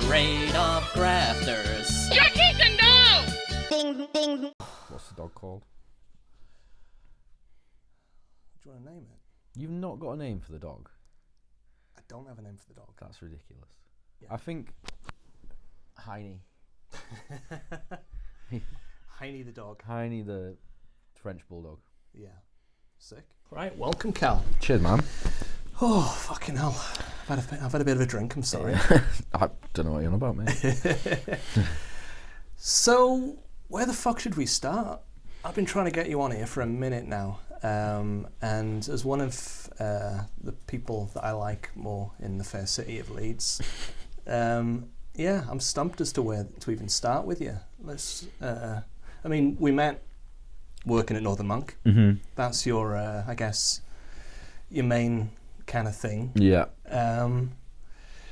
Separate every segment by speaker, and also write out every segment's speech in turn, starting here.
Speaker 1: parade of grafters.
Speaker 2: Your teeth and no!
Speaker 3: Ding, ding.
Speaker 4: What's the dog called?
Speaker 5: Do you want to name it?
Speaker 4: You've not got a name for the dog.
Speaker 5: I don't have a name for the dog.
Speaker 4: That's ridiculous.
Speaker 5: Yeah.
Speaker 4: I think Heine.
Speaker 5: Heine the dog.
Speaker 4: Heine the French bulldog.
Speaker 5: Yeah. Sick. Right, welcome, Cal.
Speaker 4: Cheers, man.
Speaker 5: Oh, fucking hell. I've had a bit of a drink, I'm sorry.
Speaker 4: I don't know what you're on about, mate.
Speaker 5: So, where the fuck should we start? I've been trying to get you on here for a minute now. And as one of the people that I like more in the fair city of Leeds, yeah, I'm stumped as to where to even start with you. I mean, we met working at Northern Monk.
Speaker 4: Mm-hmm.
Speaker 5: That's your, I guess, your main kind of thing.
Speaker 4: Yeah.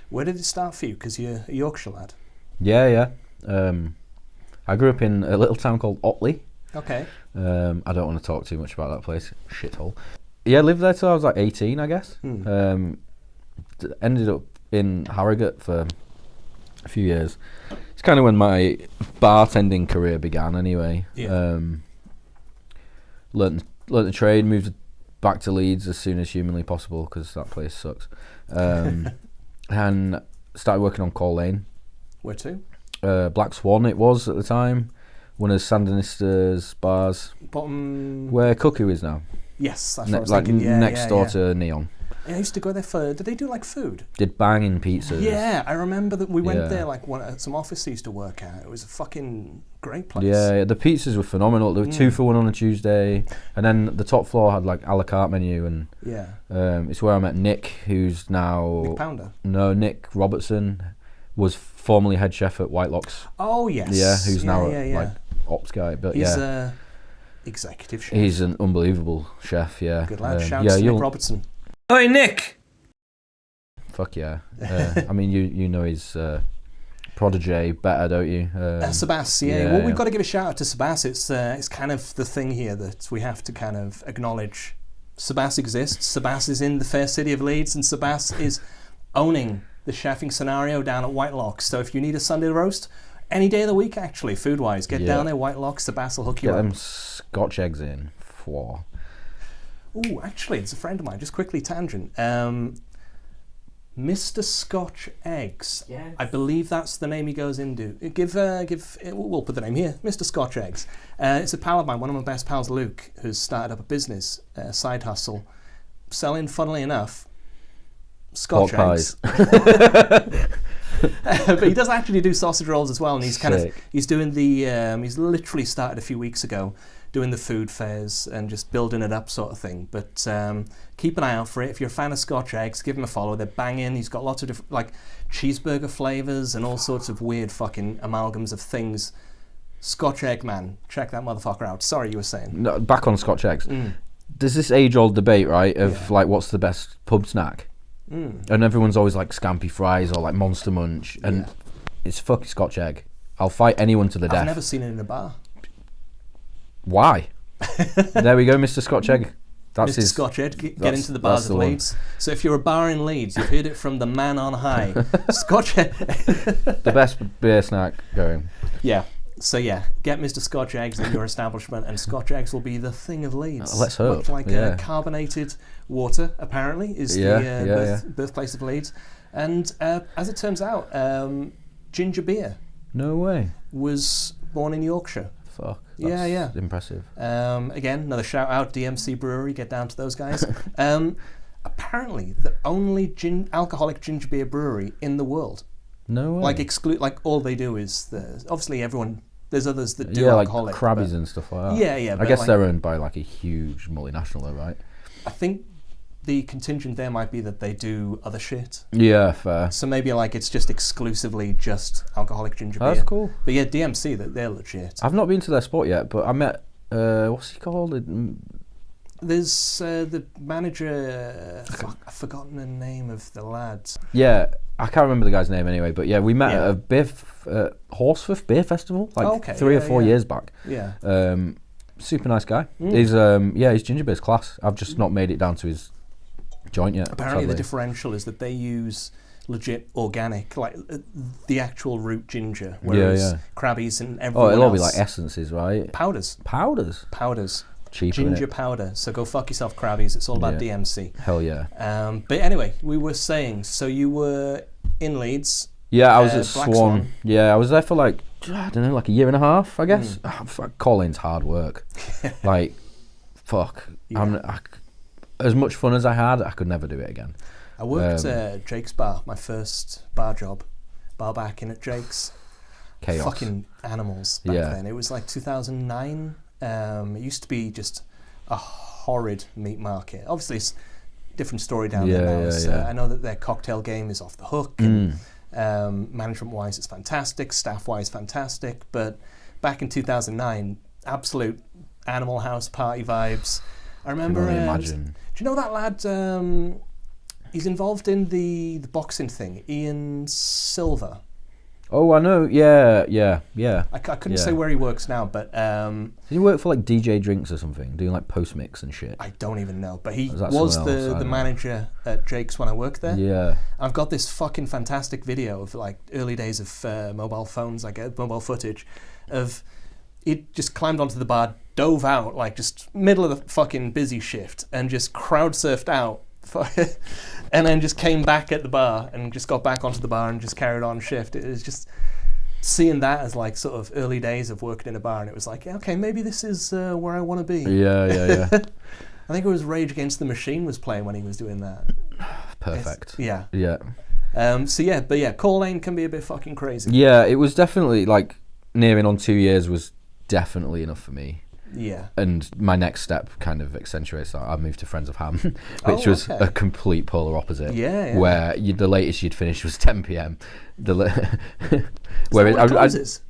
Speaker 5: Where did it start for you? Because you're a Yorkshire lad.
Speaker 4: Yeah. I grew up in a little town called Otley.
Speaker 5: Okay.
Speaker 4: I don't want to talk too much about that place. Shithole. Yeah, lived there till I was like 18, I guess. Ended up in Harrogate for a few years. It's kind of when my bartending career began anyway.
Speaker 5: Yeah.
Speaker 4: Learned the trade, moved back to Leeds as soon as humanly possible because that place sucks. And started working on Call Lane.
Speaker 5: Where to?
Speaker 4: Black Swan it was at the time. One of Sandinistas bars.
Speaker 5: Bottom.
Speaker 4: Where Cuckoo is now.
Speaker 5: Yes, that's what I was
Speaker 4: like
Speaker 5: thinking. Yeah,
Speaker 4: next door to Neon.
Speaker 5: I used to go there for. Did they do like food?
Speaker 4: Did banging pizzas.
Speaker 5: Yeah, I remember that we went there like some office I used to work at. It was a fucking great place.
Speaker 4: Yeah, the pizzas were phenomenal. There were 2 for 1 on a Tuesday, and then the top floor had like a la carte menu, and it's where I met Nick, who's now
Speaker 5: Nick Pounder.
Speaker 4: No, Nick Robertson was formerly head chef at Whitelocks.
Speaker 5: Oh yes.
Speaker 4: Yeah, who's now like ops guy, but
Speaker 5: he's executive chef.
Speaker 4: He's an unbelievable chef. Yeah,
Speaker 5: good lad. Shout out to Nick Robertson.
Speaker 1: Oi, Nick!
Speaker 4: Fuck yeah. I mean, you know his protege better, don't you?
Speaker 5: Sebas, yeah. Well, we've got to give a shout out to Sebas. It's kind of the thing here that we have to kind of acknowledge. Sebas exists. Sebas is in the fair city of Leeds, and Sebas is owning the chefing scenario down at Whitelocks. So if you need a Sunday roast, any day of the week, actually, food-wise, get down there, Whitelocks. Sebas will hook you up.
Speaker 4: Get them Scotch eggs in. For.
Speaker 5: Oh, actually, it's a friend of mine. Just quickly, tangent. Mr. Scotch Eggs.
Speaker 1: Yes.
Speaker 5: I believe that's the name he goes into. We'll put the name here. Mr. Scotch Eggs. It's a pal of mine, one of my best pals, Luke, who's started up a business, side hustle, selling, funnily enough, Scotch eggs. But he does actually do sausage rolls as well, and he's doing the. He's literally started a few weeks ago, doing the food fairs and just building it up, sort of thing. But keep an eye out for it. If you're a fan of Scotch eggs, give him a follow. They're banging. He's got lots of different like cheeseburger flavors and all sorts of weird fucking amalgams of things. Scotch egg man, check that motherfucker out. Sorry, you were saying.
Speaker 4: No, back on Scotch eggs. There's this age-old debate, right, of like what's the best pub snack. And everyone's always like Scampi fries or like Monster Munch, and it's fucking Scotch egg. I'll fight anyone to the death.
Speaker 5: I've never seen it in a bar.
Speaker 4: Why? There we go, Mr. Scotch egg. That's
Speaker 5: Mr.
Speaker 4: his
Speaker 5: Scotch egg. Get into the bars of Leeds. So if you're a bar in Leeds, you've heard it from the man on high. Scotch egg.
Speaker 4: The best beer snack going.
Speaker 5: Yeah. So get Mr. Scotch eggs in your establishment, and Scotch eggs will be the thing of Leeds.
Speaker 4: Let's hope.
Speaker 5: Much like carbonated water, apparently, is the birthplace of Leeds. And as it turns out, ginger beer.
Speaker 4: No way.
Speaker 5: Was born in Yorkshire.
Speaker 4: Fuck. That's impressive.
Speaker 5: Again, another shout out, DMC Brewery. Get down to those guys. Apparently, the only alcoholic ginger beer brewery in the world.
Speaker 4: No way.
Speaker 5: Like all they do is obviously everyone. There's others that do alcoholic.
Speaker 4: Like Krabbies and stuff like that.
Speaker 5: Yeah.
Speaker 4: I guess they're owned by like a huge multinational, though, right?
Speaker 5: I think the contingent there might be that they do other shit.
Speaker 4: Yeah, fair.
Speaker 5: So maybe like it's just exclusively just alcoholic ginger beer.
Speaker 4: That's cool.
Speaker 5: But yeah, DMC, they're legit.
Speaker 4: I've not been to their spot yet, but I met what's he called?
Speaker 5: There's the manager. I've forgotten the name of the lad.
Speaker 4: Yeah, I can't remember the guy's name anyway. But yeah, we met at a Horsforth Beer Festival like 3 or 4 years back.
Speaker 5: Yeah.
Speaker 4: Super nice guy. His ginger beer's class. I've just not made it down to his joint yet.
Speaker 5: Apparently,
Speaker 4: sadly.
Speaker 5: the differential is that they use legit organic, like the actual root ginger. Whereas Krabby's and everyone
Speaker 4: it'll all
Speaker 5: else,
Speaker 4: be like essences, right?
Speaker 5: Powders.
Speaker 4: Cheaper,
Speaker 5: ginger powder. So go fuck yourself, Krabby's. It's all about DMC.
Speaker 4: Hell yeah.
Speaker 5: But anyway, we were saying, so you were in Leeds.
Speaker 4: Yeah, I was at Swan. Yeah, I was there for like, I don't know, like a year and a half, I guess. Call-in's hard work. Like, fuck. Yeah. As much fun as I had, I could never do it again.
Speaker 5: I worked at Jake's Bar, my first bar job. Bar back in at Jake's.
Speaker 4: Chaos.
Speaker 5: Fucking animals back then. It was like 2009. It used to be just a horrid meat market. Obviously, it's a different story down there now. I know that their cocktail game is off the hook. And, management-wise, it's fantastic. Staff-wise, fantastic. But back in 2009, absolute Animal House party vibes. I remember.
Speaker 4: Imagine.
Speaker 5: Do you know that lad? He's involved in the boxing thing. Ian Silver.
Speaker 4: Oh, I know. Yeah.
Speaker 5: I couldn't say where he works now, but
Speaker 4: did he work for like DJ Drinks or something, doing like post mix and shit?
Speaker 5: I don't even know, but he was the manager at Jake's when I worked there.
Speaker 4: Yeah,
Speaker 5: I've got this fucking fantastic video of like early days of mobile phones, like mobile footage, of it just climbed onto the bar, dove out like just middle of the fucking busy shift, and just crowd surfed out. And then just came back at the bar and just got back onto the bar and just carried on shift. It was just seeing that as like sort of early days of working in a bar, and it was like, okay, maybe this is where I want to be.
Speaker 4: Yeah.
Speaker 5: I think it was Rage Against the Machine was playing when he was doing that.
Speaker 4: Perfect.
Speaker 5: Yeah.
Speaker 4: But
Speaker 5: Call Lane can be a bit fucking crazy.
Speaker 4: Yeah, it was definitely like nearing on 2 years was definitely enough for me.
Speaker 5: Yeah.
Speaker 4: And my next step kind of accentuates that. I moved to Friends of Ham, which was a complete polar opposite.
Speaker 5: Yeah.
Speaker 4: Where the latest you'd finish was 10 p.m.
Speaker 5: Where it closes?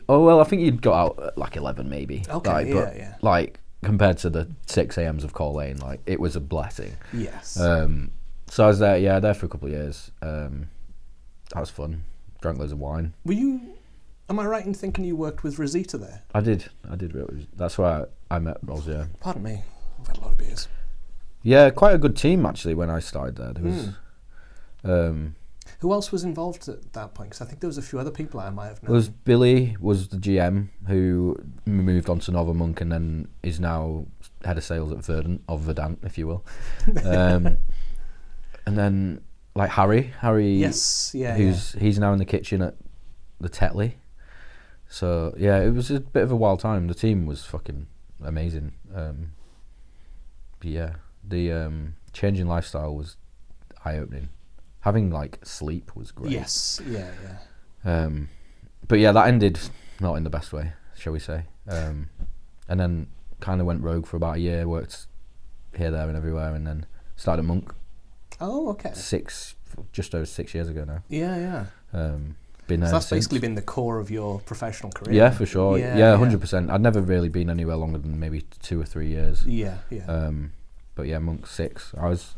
Speaker 4: Well, I think you'd got out at like 11 maybe.
Speaker 5: Okay,
Speaker 4: Like, compared to the 6 a.m.s of Call Lane, like, it was a blessing.
Speaker 5: Yes.
Speaker 4: So I was there for a couple of years. That was fun. Drank loads of wine.
Speaker 5: Am I right in thinking you worked with Rosita there?
Speaker 4: I did. That's where I met Ros, yeah.
Speaker 5: Pardon me. I've had a lot of beers.
Speaker 4: Yeah, quite a good team, actually, when I started there. There was...
Speaker 5: Who else was involved at that point? Because I think there was a few other people I might have known.
Speaker 4: There was Billy, was the GM, who moved on to Nova Monk and then is now head of sales at Verdant, if you will. And then, like, Harry.
Speaker 5: Yes,
Speaker 4: he's now in the kitchen at the Tetley. So yeah, it was a bit of a wild time. The team was fucking amazing. The changing lifestyle was eye-opening. Having like sleep was great.
Speaker 5: Yes, yeah.
Speaker 4: But yeah, that ended not in the best way, shall we say. And then kind of went rogue for about a year, worked here, there and everywhere, and then started at Monk.
Speaker 5: Oh, okay.
Speaker 4: Just over 6 years ago now.
Speaker 5: Yeah.
Speaker 4: Been there
Speaker 5: so that's
Speaker 4: since.
Speaker 5: Basically been the core of your professional career.
Speaker 4: Yeah, for sure. Yeah, 100%. I'd never really been anywhere longer than maybe 2 or 3 years.
Speaker 5: Yeah.
Speaker 4: But yeah, Monk 6. I was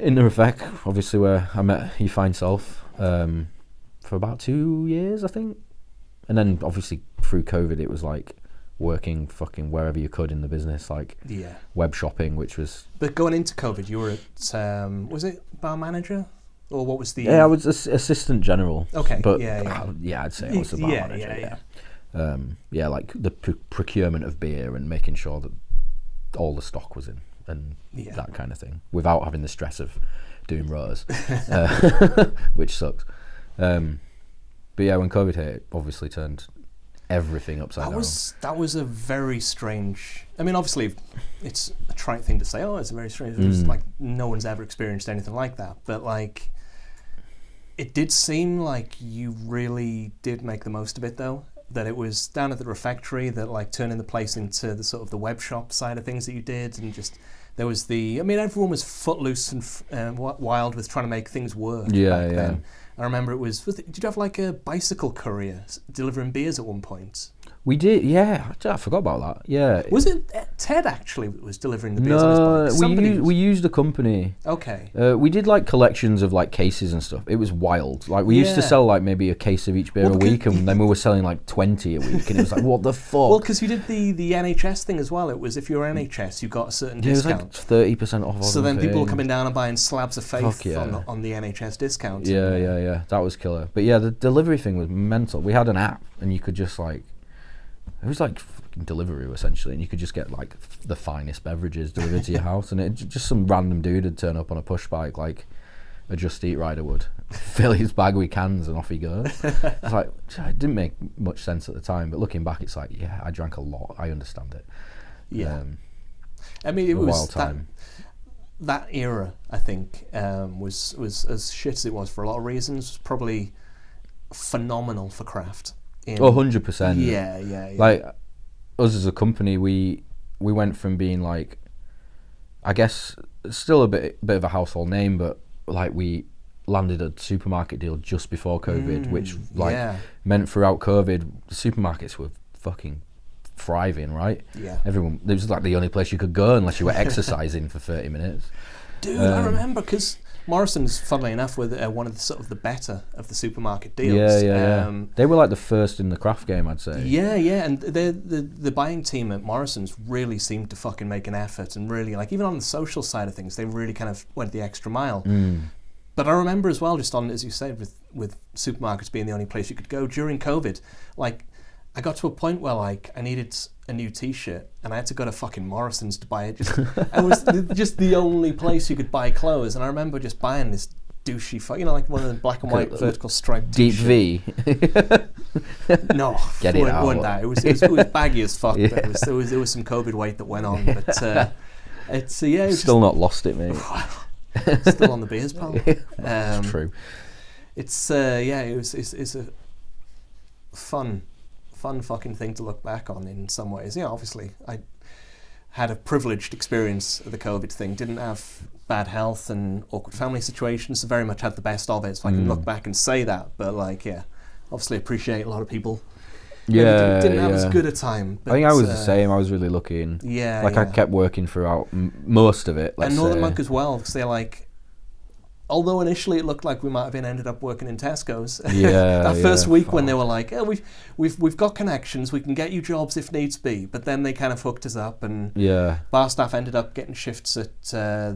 Speaker 4: in the Refec, obviously, where I met You Find Self for about 2 years, I think. And then obviously through COVID, it was like working fucking wherever you could in the business, like web shopping, which was...
Speaker 5: But going into COVID, you were at, was it bar manager? Or what was the...
Speaker 4: Yeah, I was assistant general.
Speaker 5: Okay,
Speaker 4: but
Speaker 5: yeah.
Speaker 4: I'd say I was the bar manager. Yeah, like the procurement of beer and making sure that all the stock was in and that kind of thing, without having the stress of doing rows, which sucks. But yeah, when COVID hit, it obviously turned everything upside down.
Speaker 5: That was a very strange... I mean, obviously, it's a trite thing to say, it's a very strange... It was like, no one's ever experienced anything like that. But, like, it did seem like you really did make the most of it, though. That it was down at the Refectory that, like, turning the place into the sort of the web shop side of things that you did. And just... There was the... I mean, everyone was footloose and wild with trying to make things work back then. I remember it was... Did you have like a bicycle courier delivering beers at one point?
Speaker 4: We did, yeah. I forgot about that. Yeah.
Speaker 5: Was it Ted actually that was delivering the beers on his bike?
Speaker 4: We used a company.
Speaker 5: Okay.
Speaker 4: We did like collections of like cases and stuff. It was wild. Like we used to sell like maybe a case of each beer a week, and then we were selling like 20 a week, and it was like, what the fuck?
Speaker 5: Well, because you did the NHS thing as well. It was if you were NHS, you got a certain discount.
Speaker 4: It was like 30% off.
Speaker 5: So then people were coming down and buying slabs of faith on the NHS discount.
Speaker 4: Yeah. That was killer. But yeah, the delivery thing was mental. We had an app, and you could just like. It was like Deliveroo essentially, and you could just get like the finest beverages delivered to your house, and it just some random dude would turn up on a push bike like a Just Eat rider would, fill his bag with cans, and off he goes. It's like, it didn't make much sense at the time, but looking back, it's like, yeah, I drank a lot. I understand it.
Speaker 5: Yeah, I mean, it was
Speaker 4: wild time.
Speaker 5: That era, I think, was as shit as it was for a lot of reasons. Was probably phenomenal for craft.
Speaker 4: 100%.
Speaker 5: Yeah.
Speaker 4: Like us as a company, we went from being like, I guess still a bit of a household name, but like we landed a supermarket deal just before COVID, which meant throughout COVID, the supermarkets were fucking thriving, right?
Speaker 5: Yeah.
Speaker 4: It was like the only place you could go unless you were exercising for 30 minutes.
Speaker 5: Dude, I remember because Morrison's, funnily enough, were one of the sort of the better of the supermarket deals.
Speaker 4: Yeah. They were like the first in the craft game, I'd say.
Speaker 5: Yeah, and the buying team at Morrison's really seemed to fucking make an effort, and really, like, even on the social side of things, they really kind of went the extra mile. But I remember as well, just on, as you said, with supermarkets being the only place you could go during COVID, like, I got to a point where, like, I needed a new T-shirt, and I had to go to fucking Morrison's to buy it. It was just the only place you could buy clothes, and I remember just buying this douchey, like one of the black and white vertical striped
Speaker 4: Deep
Speaker 5: T-shirt.
Speaker 4: V.
Speaker 5: No,
Speaker 4: Get it out.
Speaker 5: Wasn't that. It was baggy as fuck. Yeah. But there was some COVID weight that went on, but it's it was
Speaker 4: still not lost it, mate.
Speaker 5: Still on the beers, pal.
Speaker 4: It's true.
Speaker 5: It's it's a fun fucking thing to look back on in some ways. Yeah, obviously I had a privileged experience of the COVID thing. Didn't have bad health and awkward family situations, so very much had the best of it. So I can look back and say that. But like, yeah, obviously appreciate a lot of people. Didn't have as good a time. But,
Speaker 4: I think I was the same. I was really lucky, and I kept working throughout most of it.
Speaker 5: And Northern Monk as well, because they're like. Although initially it looked like we might have ended up working in Tesco's. That first week when they were like, "Oh, we've got connections, we can get you jobs if needs be," but then they kind of hooked us up, and bar staff ended up getting shifts at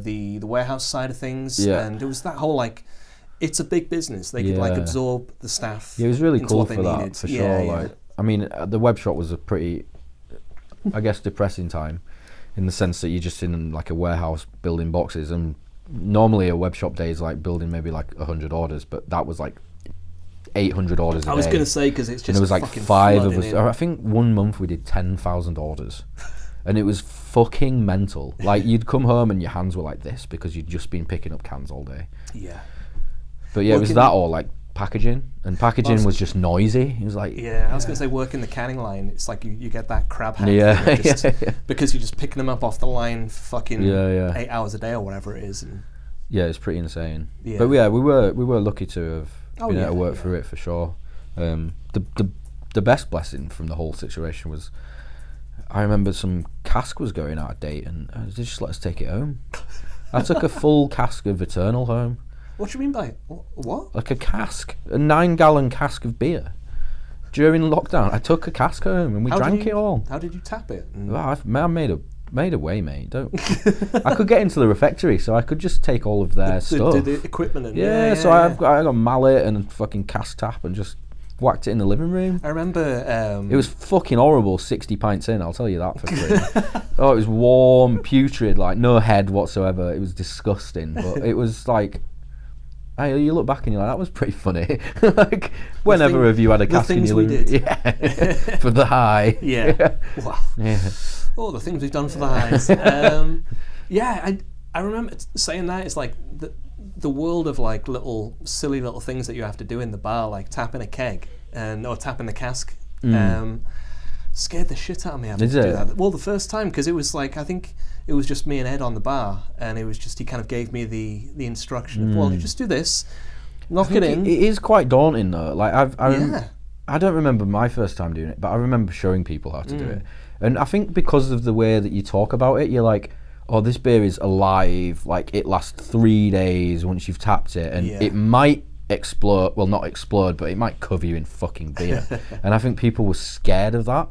Speaker 5: the warehouse side of things, and it was that whole like, it's a big business. They could like absorb the staff.
Speaker 4: Yeah, it was really
Speaker 5: into
Speaker 4: cool
Speaker 5: what they
Speaker 4: for that
Speaker 5: needed.
Speaker 4: for sure. Like, I mean, the web shop was a pretty, I guess, depressing time, in the sense that you're just in like a warehouse building boxes, and normally a web shop day is like building maybe like 100 orders, but that was like 800 orders a day.
Speaker 5: I was going to say, because it's just,
Speaker 4: and there was like 5 of us. I think one month we did 10,000 orders, and it was fucking mental. Like, you'd come home and your hands were like this because you'd just been picking up cans all day.
Speaker 5: Yeah.
Speaker 4: But yeah, it was that or like packaging, and packaging was just noisy. It was like,
Speaker 5: I was going to say, working the canning line, it's like you get that crab hand because you're just picking them up off the line for fucking 8 hours a day or whatever it is. And
Speaker 4: yeah, it's pretty insane. But yeah, we were lucky to have been able to work through it for sure. The best blessing from the whole situation was, I remember some cask was going out of date, and they just let us take it home. I took a full cask of Eternal home.
Speaker 5: What do you mean by what?
Speaker 4: Like a cask, a 9-gallon cask of beer. During lockdown, I took a cask home and we drank it all.
Speaker 5: How did you tap it?
Speaker 4: I made a way, mate. Don't. I could get into the refectory, so I could just take all of their stuff.
Speaker 5: The equipment. And
Speaker 4: I got a mallet and a fucking cask tap and just whacked it in the living room.
Speaker 5: I remember.
Speaker 4: It was fucking horrible. 60 pints in, I'll tell you that for free. Oh, it was warm, putrid, like no head whatsoever. It was disgusting, but it was like. You look back and you're like, that was pretty funny. Like, whenever have you had a cask in your living room? Yeah. For the high.
Speaker 5: Yeah. Wow. Yeah. Oh, the things we've done for the highs. I remember saying that. It's like the world of like silly little things that you have to do in the bar, like tapping a keg or tapping the cask. Scared the shit out of me having to do that. Well, the first time, because it was like, I think it was just me and Ed on the bar, and it was just, he kind of gave me the instruction of, well, you just do this, knock it in.
Speaker 4: It is quite daunting though. Like I don't remember my first time doing it, but I remember showing people how to do it. And I think because of the way that you talk about it, you're like, oh, this beer is alive, like it lasts 3 days once you've tapped it, and it might explode, well, not explode, but it might cover you in fucking beer. And I think people were scared of that.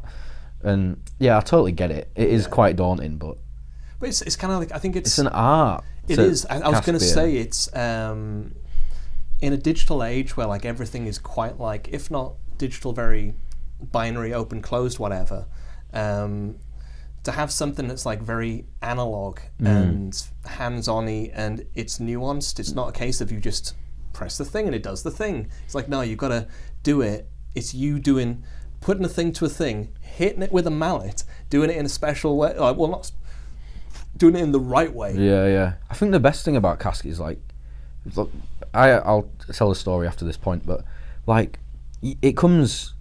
Speaker 4: And yeah, I totally get it. It is quite daunting, but
Speaker 5: it's kind of like, I think it's
Speaker 4: an art.
Speaker 5: It is. I was going to say it's in a digital age where like everything is quite like, if not digital, very binary, open, closed, whatever. To have something that's like very analog and hands-on-y, and it's nuanced. It's not a case of you just press the thing and it does the thing. It's like, no, you've got to do it. It's you putting a thing to a thing, hitting it with a mallet, doing it in a special way. Well, not doing it in the right way.
Speaker 4: Yeah. I think the best thing about cask is like, look, I'll tell a story after this point, but like, it comes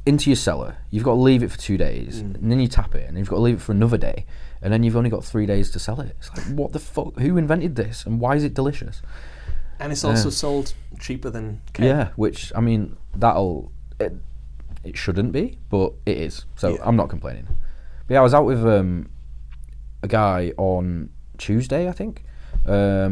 Speaker 4: into your cellar, you've got to leave it for 2 days, and then you tap it, and you've got to leave it for another day, and then you've only got 3 days to sell it. It's like, what the fuck? Who invented this, and why is it delicious?
Speaker 5: And it's also sold cheaper than keg.
Speaker 4: Yeah, which, I mean, it shouldn't be, but it is, so I'm not complaining. But yeah, I was out with a guy on Tuesday, I think, a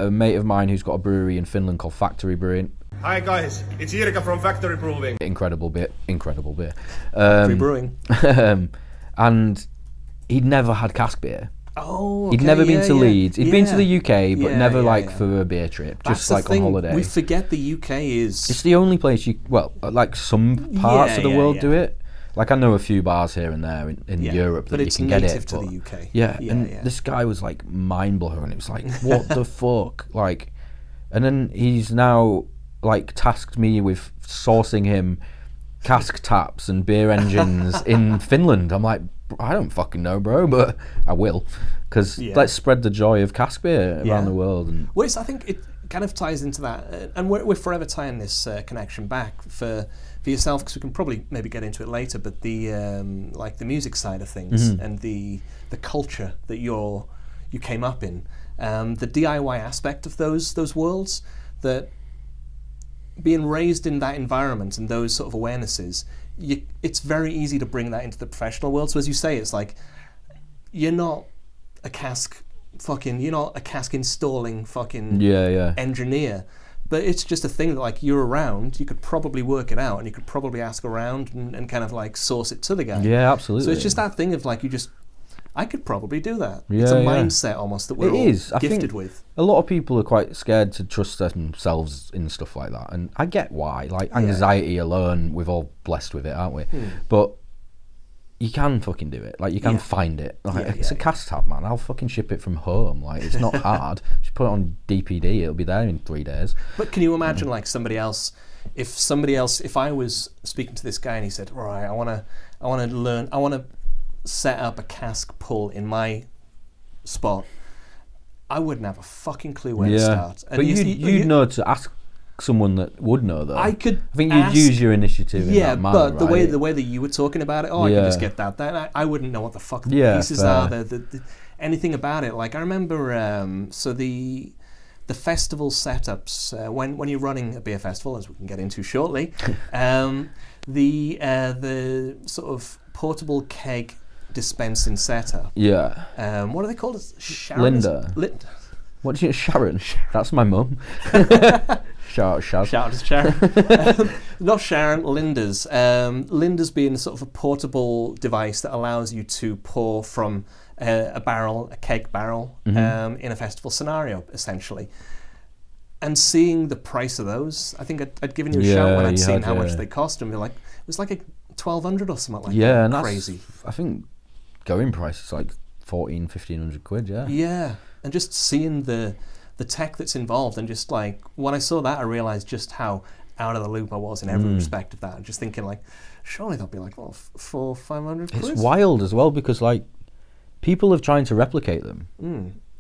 Speaker 4: mate of mine who's got a brewery in Finland called Refectory Brewing.
Speaker 2: Hi guys, it's Irka from Factory Brewing.
Speaker 4: Incredible beer.
Speaker 5: Free brewing.
Speaker 4: And he'd never had cask beer.
Speaker 5: Oh, okay,
Speaker 4: he'd never been to Leeds. He'd been to the UK, but never for a beer trip, just like on holiday.
Speaker 5: We forget the UK is...
Speaker 4: It's the only place like some parts of the world do it. Like I know a few bars here and there in Europe that you can get it.
Speaker 5: But it's native to the UK.
Speaker 4: Yeah, this guy was like mind blowing. It was like, what the fuck? Like, and then he's now like tasked me with sourcing him cask taps and beer engines in Finland. I'm like, I don't fucking know, bro, but I will, because let's spread the joy of cask beer around the world. And
Speaker 5: well, I think it kind of ties into that, and we're forever tying this connection back for yourself, because we can probably maybe get into it later. But the like the music side of things and the culture that you came up in, the DIY aspect of those worlds, that being raised in that environment and those sort of awarenesses, it's very easy to bring that into the professional world. So as you say, it's like, you're not a cask installing fucking engineer, but it's just a thing that like you're around, you could probably work it out, and you could probably ask around and kind of like source it to the guy.
Speaker 4: Yeah, absolutely.
Speaker 5: So it's just that thing of like, I could probably do that. It's a mindset almost that we're all gifted with.
Speaker 4: A lot of people are quite scared to trust themselves in stuff like that, and I get why. Like anxiety alone, we're all blessed with it, aren't we? But you can fucking do it. Like you can find it. Like it's a cask tap, man. I'll fucking ship it from home. Like it's not hard. Just put it on DPD. It'll be there in 3 days.
Speaker 5: But can you imagine like somebody else? If I was speaking to this guy and he said, "All right, I want to set up a cask pull in my spot," I wouldn't have a fucking clue where to start. And
Speaker 4: but you'd know to ask someone that would know that.
Speaker 5: I think
Speaker 4: you'd use your initiative in that manner,
Speaker 5: but the way that you were talking about it, I can just get that. I wouldn't know what the fuck the pieces are, anything about it. Like I remember, so the festival setups, when you're running a beer festival, as we can get into shortly, the sort of portable keg dispensing setup.
Speaker 4: Yeah.
Speaker 5: What are they called? Sharon?
Speaker 4: Linda. What do you Sharon? That's my mum. Shout out Shaz.
Speaker 5: Shout out to Sharon. Not Sharon, Linda's. Linda's being sort of a portable device that allows you to pour from a keg barrel, in a festival scenario, essentially. And seeing the price of those, I think I'd given you a shout when I'd seen how much they cost, and be like, it was like a 1,200 or something like that.
Speaker 4: Yeah, and
Speaker 5: crazy.
Speaker 4: I think going price is like 1,500 quid. Yeah.
Speaker 5: Yeah, and just seeing the tech that's involved, and just like when I saw that, I realized just how out of the loop I was in every respect of that. And just thinking like, surely that'll be like 400-500 quid.
Speaker 4: It's wild as well, because like people are trying to replicate them.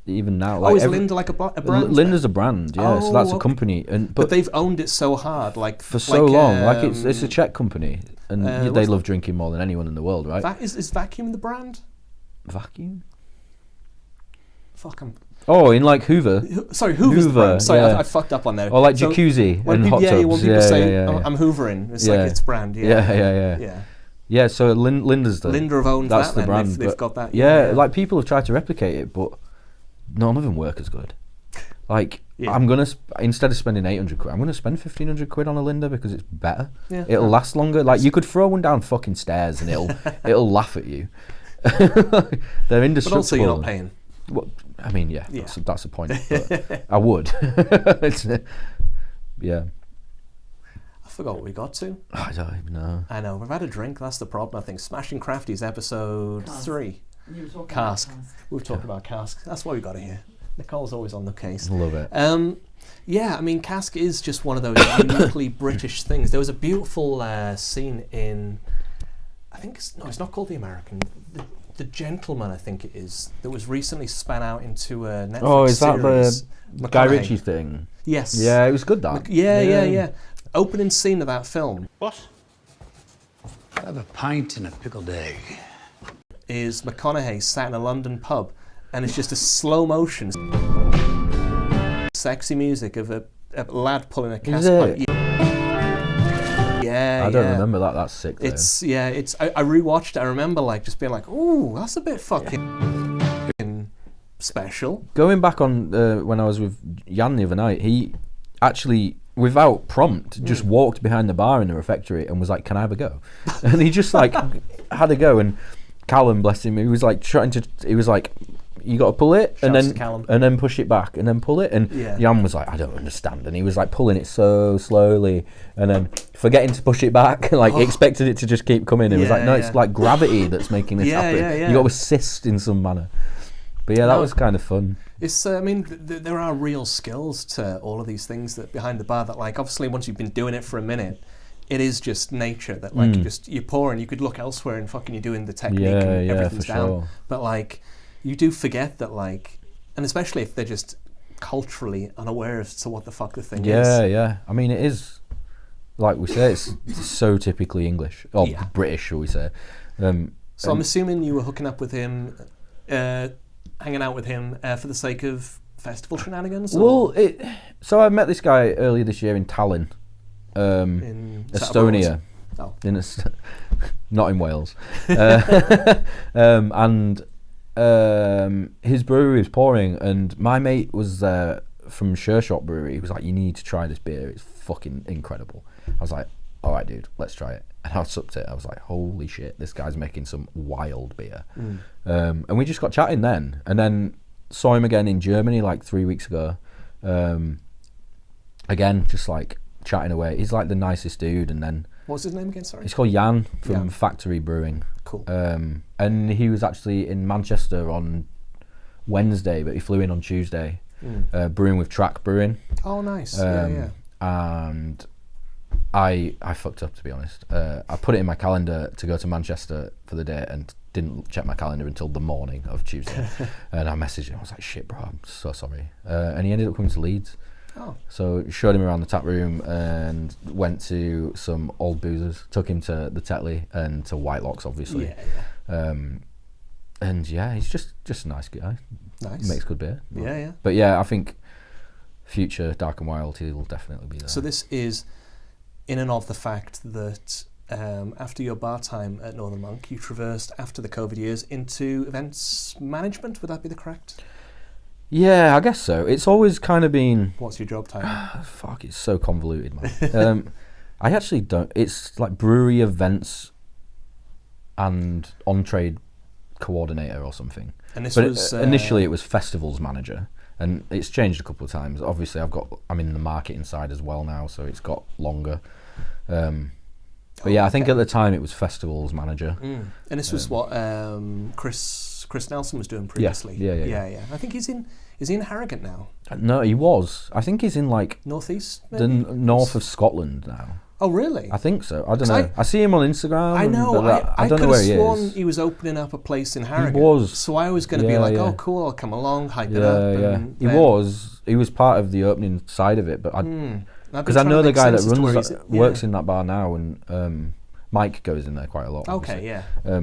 Speaker 4: Even now, like
Speaker 5: is Linda like a brand?
Speaker 4: Linda's a brand, so that's a company, but
Speaker 5: they've owned it so hard, like
Speaker 4: for so long. Like it's a Czech company, and they love drinking more than anyone in the world, right?
Speaker 5: Is Vacuum the brand?
Speaker 4: Vacuum?
Speaker 5: Fuck,
Speaker 4: Oh, in like Hoover.
Speaker 5: Sorry, Hoover's the
Speaker 4: Hoover,
Speaker 5: brand. Sorry,
Speaker 4: yeah.
Speaker 5: I fucked up on there.
Speaker 4: Or like
Speaker 5: So
Speaker 4: jacuzzi
Speaker 5: when
Speaker 4: and
Speaker 5: people,
Speaker 4: hot tubs.
Speaker 5: when people say,
Speaker 4: yeah.
Speaker 5: I'm Hoovering, it's
Speaker 4: Yeah.
Speaker 5: like its brand.
Speaker 4: Yeah. Yeah, so Linda's the...
Speaker 5: Linda have owned
Speaker 4: that's
Speaker 5: that
Speaker 4: the
Speaker 5: then.
Speaker 4: brand.
Speaker 5: They've got that.
Speaker 4: Yeah, like people have tried to replicate it, but none of them work as good. Like, I'm going to, instead of spending 800 quid, I'm going to spend 1,500 quid on a Linda because it's better.
Speaker 5: Yeah.
Speaker 4: It'll last longer. Like, you could throw one down fucking stairs and it'll laugh at you. They're indestructible.
Speaker 5: But also you're not paying.
Speaker 4: Well, I mean, yeah. That's the point. But I would. Yeah.
Speaker 5: I forgot what we got to.
Speaker 4: I don't even know.
Speaker 5: I know, we've had a drink, that's the problem, I think. Smashing Crafties, episode 3. Cask. We've talked about Cask. That's why we got it here. Nicole's always on the case.
Speaker 4: Love it.
Speaker 5: Yeah, I mean, Cask is just one of those uniquely British things. There was a beautiful scene in, I think, it's not called The American, The Gentleman, I think it is, that was recently span out into a Netflix
Speaker 4: is that
Speaker 5: series.
Speaker 4: the Guy Ritchie thing?
Speaker 5: Yes.
Speaker 4: Yeah, it was good, that.
Speaker 5: Yeah. Opening scene of that film.
Speaker 3: What? I have a pint and a pickled egg.
Speaker 5: Is McConaughey sat in a London pub, and it's just a slow motion, sexy music of a lad pulling a cask pipe. Yeah,
Speaker 4: I don't remember that. That's sick. Though.
Speaker 5: I rewatched it. I remember like just being like, "Ooh, that's a bit fucking special."
Speaker 4: Going back on when I was with Jan the other night, he actually, without prompt, just walked behind the bar in the refectory and was like, "Can I have a go?" And he just like had a go. And Callum, bless him, he was like trying to. He was like, "You got to pull it and then push it back and then pull it." And Jan was like, "I don't understand." And he was like pulling it so slowly and then forgetting to push it back. Like he expected it to just keep coming. It was like, no, it's like gravity that's making this happen. You got to assist in some manner. But yeah, that was kind of fun.
Speaker 5: It's, I mean, there are real skills to all of these things that behind the bar that, like, obviously once you've been doing it for a minute, it is just nature that, like, you pour and you could look elsewhere and fucking you're doing the technique and everything's down. Sure. But, like, you do forget that, like, and especially if they're just culturally unaware as to what the fuck the thing is.
Speaker 4: Yeah. I mean, it is, like we say, it's so typically English, or British, shall we say.
Speaker 5: So I'm assuming you were hooking up with him, hanging out with him for the sake of festival shenanigans?
Speaker 4: Well, so I met this guy earlier this year in Tallinn, in Estonia. Not in Wales. And his brewery was pouring, and my mate was from Shershot Brewery. He was like, "You need to try this beer. It's fucking incredible." I was like, "All right, dude, let's try it." And I supped it. I was like, "Holy shit, this guy's making some wild beer." And we just got chatting then, and then saw him again in Germany like 3 weeks ago. Again, just like chatting away. He's like the nicest dude. And then
Speaker 5: what's his name again? Sorry.
Speaker 4: He's called Jan from Refectory Brewing.
Speaker 5: Cool.
Speaker 4: And he was actually in Manchester on Wednesday, but he flew in on Tuesday, brewing with Track Brewing.
Speaker 5: Oh, nice.
Speaker 4: And I fucked up, to be honest. I put it in my calendar to go to Manchester for the day and didn't check my calendar until the morning of Tuesday. And I messaged him. I was like, "Shit, bro, I'm so sorry." And he ended up coming to Leeds.
Speaker 5: Oh.
Speaker 4: So showed him around the tap room and went to some old boozers. Took him to the Tetley and to White Locks, obviously. And yeah, he's just a nice guy.
Speaker 5: Nice.
Speaker 4: He makes good beer.
Speaker 5: Yeah.
Speaker 4: But yeah, I think future Dark and Wild, he will definitely be there.
Speaker 5: So this is in and of the fact that after your bar time at Northern Monk, you traversed after the COVID years into events management. Would that be the correct?
Speaker 4: Yeah, I guess so. It's always kind of been...
Speaker 5: What's your job title?
Speaker 4: Fuck, it's so convoluted, man. I actually don't... It's like brewery events and on-trade coordinator or something.
Speaker 5: And this
Speaker 4: initially it was festivals manager, and it's changed a couple of times. Obviously, I'm in the marketing side as well now, so it's got longer. But yeah, I think at the time it was festivals manager.
Speaker 5: And this was what Chris Nelson was doing previously.
Speaker 4: Yeah.
Speaker 5: I think is he in Harrogate now?
Speaker 4: No, he was. I think he's in like
Speaker 5: northeast,
Speaker 4: the north of Scotland now.
Speaker 5: Oh really?
Speaker 4: I think so. I don't know. I see him on Instagram.
Speaker 5: I know.
Speaker 4: I don't know where he is.
Speaker 5: I could have sworn he was opening up a place in Harrogate.
Speaker 4: He was.
Speaker 5: So I was going to be like, oh cool, I'll come along, hype it up. And
Speaker 4: he was part of the opening side of it, but because I know the guy that works in that bar now, and Mike goes in there quite a lot.
Speaker 5: Okay,
Speaker 4: obviously.
Speaker 5: yeah.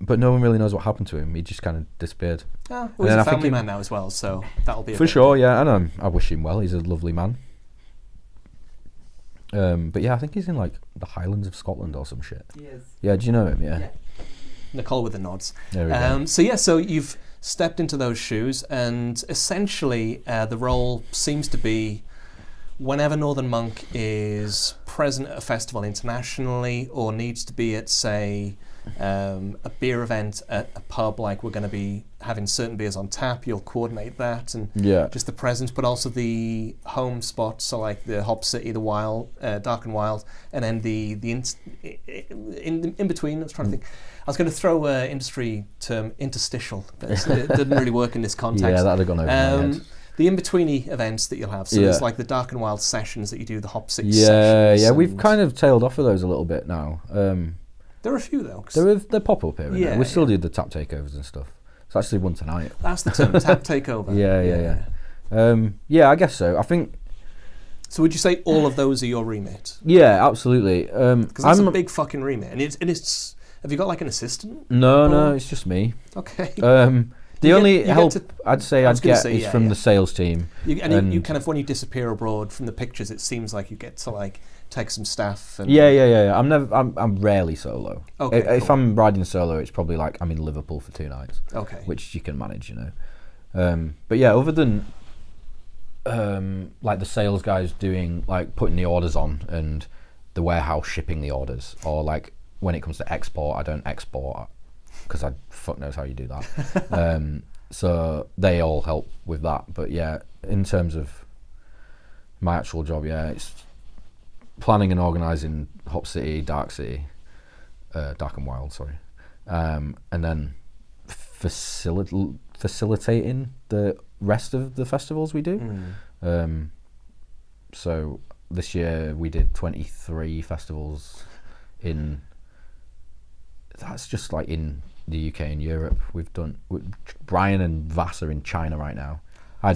Speaker 4: but no one really knows what happened to him. He just kind of disappeared.
Speaker 5: Well, he's a family man now as well, so that'll be
Speaker 4: for sure. Yeah, and I wish him well. He's a lovely man. But yeah, I think he's in like the Highlands of Scotland or some shit.
Speaker 5: He is.
Speaker 4: Yeah, do you know him? Yeah.
Speaker 5: Nicole with the nods.
Speaker 4: There we go.
Speaker 5: So you've stepped into those shoes, and essentially the role seems to be whenever Northern Monk is present at a festival internationally or needs to be at, say, a beer event at a pub, like we're going to be having certain beers on tap, you'll coordinate that and just the presence, but also the home spots, so like the Hop City, the Wild, Dark and Wild, and then the in between. I was trying to think. I was going to throw an industry term, interstitial, but it didn't really work in this context.
Speaker 4: Yeah, that'd have gone over my head.
Speaker 5: The in-betweeny events that you'll have, so there's like the Dark and Wild sessions that you do, the Hop City sessions.
Speaker 4: Yeah, we've kind of tailed off of those a little bit now.
Speaker 5: There are a few though.
Speaker 4: They pop up here and there. We still do the tap takeovers and stuff. It's actually one tonight.
Speaker 5: That's the term, tap takeover.
Speaker 4: Yeah, I guess so. I think.
Speaker 5: So would you say all of those are your remit?
Speaker 4: Yeah, absolutely.
Speaker 5: Because that's a big fucking remit, and it's. Have you got like an assistant?
Speaker 4: No, it's just me.
Speaker 5: Okay.
Speaker 4: The only help I'd get is from the sales team.
Speaker 5: You kind of, when you disappear abroad from the pictures, it seems like you get to like take some staff. And
Speaker 4: I'm rarely solo.
Speaker 5: Okay.
Speaker 4: If I'm riding solo, it's probably like I'm in Liverpool for 2 nights.
Speaker 5: Okay.
Speaker 4: Which you can manage, you know. But yeah, other than like the sales guys doing like putting the orders on and the warehouse shipping the orders, or like when it comes to export, I don't export because I fuck knows how you do that. So they all help with that. But yeah, in terms of my actual job, it's planning and organising Hop City, Dark and Wild, sorry, and then facilitating the rest of the festivals we do. So this year we did 23 festivals in. That's just like in the UK and Europe. We've done Brian and Vass are in China right now. I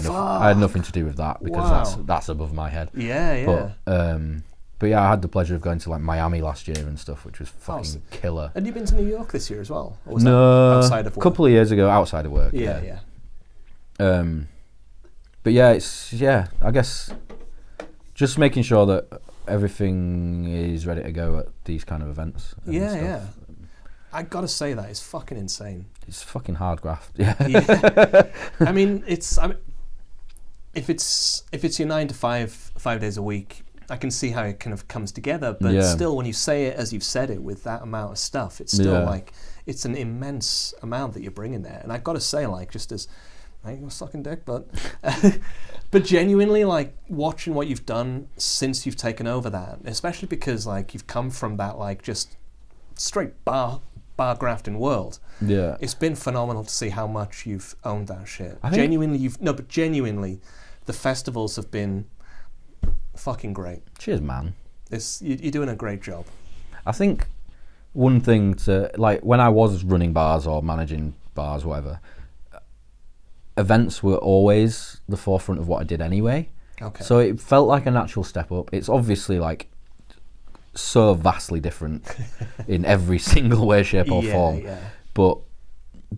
Speaker 4: had nothing to do with that because that's above my head.
Speaker 5: Yeah.
Speaker 4: But yeah, I had the pleasure of going to like Miami last year and stuff, which was fucking killer.
Speaker 5: Had you been to New York this year as well? Or was
Speaker 4: no,
Speaker 5: that outside of work?
Speaker 4: A couple of years ago, outside of work.
Speaker 5: Yeah.
Speaker 4: But yeah, I guess just making sure that everything is ready to go at these kind of events.
Speaker 5: Yeah. I gotta say that it's fucking insane.
Speaker 4: It's fucking hard graft. Yeah.
Speaker 5: I mean, if it's your 9 to 5 days a week, I can see how it kind of comes together. But still, when you say it as you've said it with that amount of stuff, it's still like it's an immense amount that you're bringing there. And I've got to say, like, just as I ain't gonna sucking dick, but genuinely, like watching what you've done since you've taken over that, especially because like you've come from that like just straight bar grafting world. Yeah, it's been phenomenal to see how much you've owned that shit. Genuinely, the festivals have been fucking great.
Speaker 4: Cheers, man.
Speaker 5: You're doing a great job.
Speaker 4: I think one thing to like when I was running bars or managing bars, whatever, events were always the forefront of what I did anyway. Okay. So it felt like a natural step up. It's obviously like so vastly different in every single way, shape or form. Yeah. But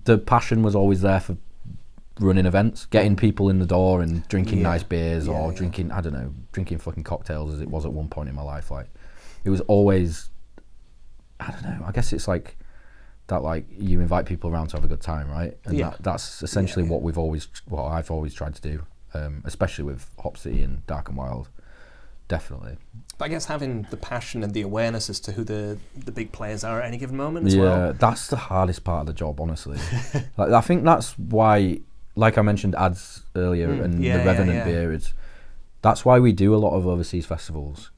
Speaker 4: the passion was always there for running events, getting people in the door and drinking nice beers or drinking fucking cocktails as it was at one point in my life. Like it was always, I don't know, I guess it's like that, like you invite people around to have a good time, right? And that's essentially what I've always tried to do, especially with Hop City and Dark and Wild. Definitely.
Speaker 5: But I guess having the passion and the awareness as to who the big players are at any given moment as well.
Speaker 4: Yeah, that's the hardest part of the job, honestly. Like, I think that's why, like I mentioned ads earlier and the Revenant beer, that's why we do a lot of overseas festivals.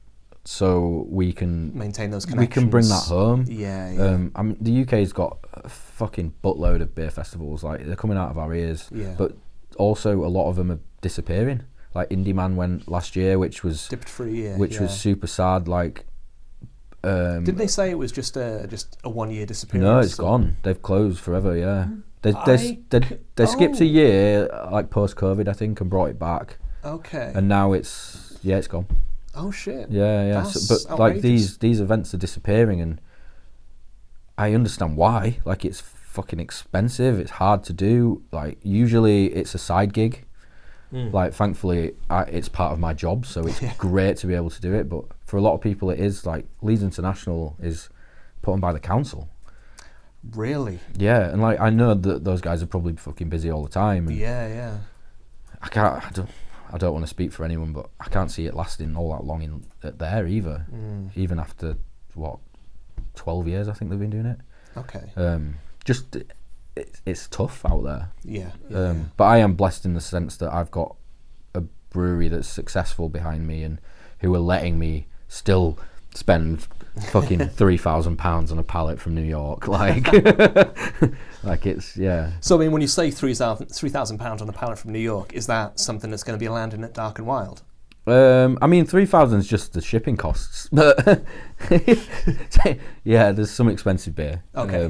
Speaker 4: So we can
Speaker 5: maintain those connections.
Speaker 4: We can bring that home.
Speaker 5: Yeah.
Speaker 4: I mean, the UK's got a fucking buttload of beer festivals. Like they're coming out of our ears. Yeah. But also a lot of them are disappearing. Like Indie Man went last year, which was
Speaker 5: dipped for a year,
Speaker 4: which was super sad. Like,
Speaker 5: did they say it was just a 1 year disappearance?
Speaker 4: No, it's gone. They've closed forever. Yeah, they skipped a year, like post COVID, I think, and brought it back.
Speaker 5: Okay.
Speaker 4: And now it's gone.
Speaker 5: Oh shit.
Speaker 4: Yeah. But outrageous. Like these events are disappearing, and I understand why. Like, it's fucking expensive. It's hard to do. Like, usually it's a side gig. Like, thankfully, it's part of my job, so it's great to be able to do it. But for a lot of people, it is like Leeds International is put on by the council.
Speaker 5: Really?
Speaker 4: Yeah, and like I know that those guys are probably fucking busy all the time. And
Speaker 5: Yeah.
Speaker 4: I don't want to speak for anyone, but I can't see it lasting all that long there either. Even after 12 years, I think they've been doing it.
Speaker 5: Okay.
Speaker 4: It's tough out there.
Speaker 5: Yeah.
Speaker 4: But I am blessed in the sense that I've got a brewery that's successful behind me and who are letting me still spend fucking £3,000 on a pallet from New York. Like, like it's, yeah.
Speaker 5: So, I mean, when you say £3,000 on a pallet from New York, is that something that's going to be landing at Dark and Wild?
Speaker 4: I mean, 3,000 is just the shipping costs. But yeah, there's some expensive beer.
Speaker 5: Okay.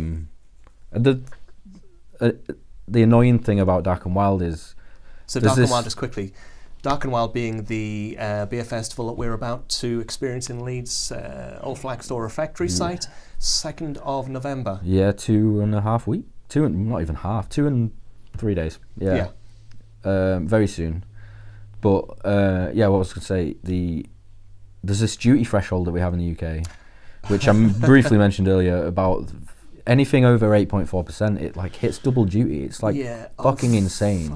Speaker 4: The annoying thing about Dark and Wild is...
Speaker 5: So Dark and Wild, just quickly. Dark and Wild being the beer festival that we're about to experience in Leeds, Old Flagstore Refectory site, 2nd of November.
Speaker 4: Yeah, 2.5 weeks. 2 and 3 days. Yeah. Very soon. But, yeah, what I was going to say, there's this duty threshold that we have in the UK, which I briefly mentioned earlier about... Anything over 8.4%, it like hits double duty. It's like fucking insane.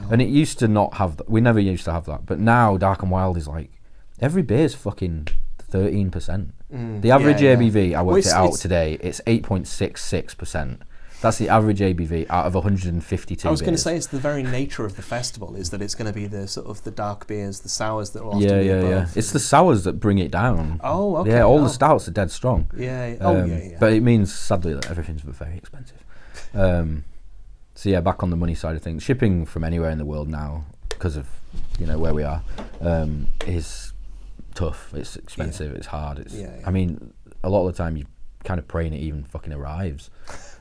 Speaker 4: And it used to not have that. We never used to have that. But now Dark and Wild is like, every beer is fucking 13%. The average ABV, I worked it out today, it's 8.66%. That's the average ABV out of 152
Speaker 5: I was going to
Speaker 4: beers.
Speaker 5: say it's the very nature of the festival is that it's going to be the sort of the dark beers, the sours that will often be above.
Speaker 4: Yeah. It's the sours that bring it down.
Speaker 5: Oh, okay.
Speaker 4: Yeah, all the stouts are dead strong.
Speaker 5: Yeah.
Speaker 4: But it means, sadly, that everything's very expensive. So yeah, back on the money side of things, shipping from anywhere in the world now, because of where we are, is tough. It's expensive. It's hard. I mean, a lot of the time you kind of praying it even fucking arrives.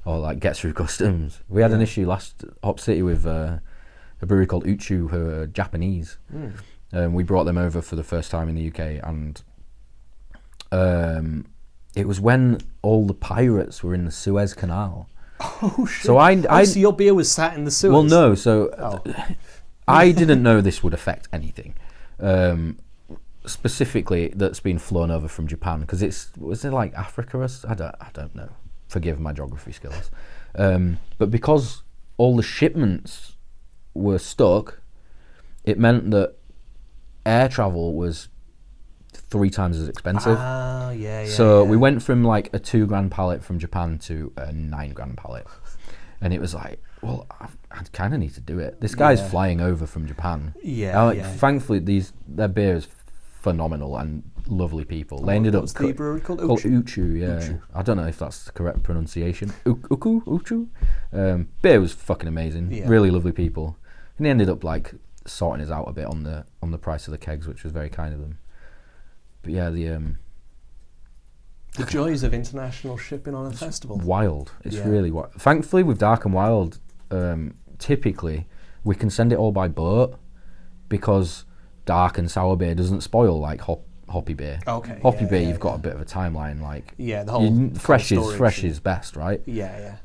Speaker 4: Or like gets through customs. We had an issue last Hop City with a brewery called Uchu, who are Japanese. We brought them over for the first time in the UK, and it was when all the pirates were in the Suez Canal.
Speaker 5: Oh shit!
Speaker 4: So
Speaker 5: so your beer was sat in the Suez.
Speaker 4: Well, no. So I didn't know this would affect anything. Specifically, that's been flown over from Japan because was it like Africa? Or I don't know. Forgive my geography skills, but because all the shipments were stuck, it meant that air travel was 3 times as expensive. So we went from like a $2,000 pallet from Japan to a $9,000 pallet, and it was like, well, I kind of need to do it. This guy's flying over from Japan. Thankfully, their beer is phenomenal and lovely people. They ended up
Speaker 5: the brewery called
Speaker 4: Uchu. Uchu. I don't know if that's the correct pronunciation. Uchu. Beer was fucking amazing. Really lovely people, and they ended up like sorting us out a bit on the price of the kegs, which was very kind of them. But yeah, the
Speaker 5: joys of international shipping on a festival.
Speaker 4: Wild. It's really wild. Thankfully, with Dark and Wild, typically we can send it all by boat because dark and sour beer doesn't spoil like hoppy beer.
Speaker 5: Okay.
Speaker 4: Hoppy beer, you've got a bit of a timeline. Like
Speaker 5: the whole
Speaker 4: fresh is best, right?
Speaker 5: Yeah.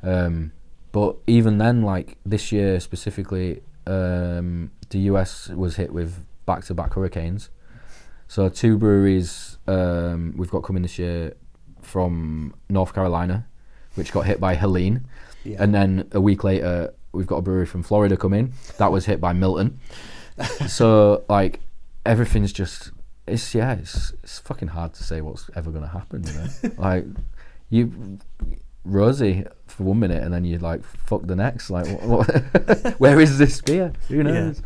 Speaker 4: But even then, like this year specifically, the US was hit with back-to-back hurricanes. So 2 breweries we've got coming this year from North Carolina, which got hit by Helene, and then a week later we've got a brewery from Florida coming that was hit by Milton. So like everything's just it's fucking hard to say what's ever going to happen, like you rosy for 1 minute and then you like fuck the next, like what where is this beer, who knows?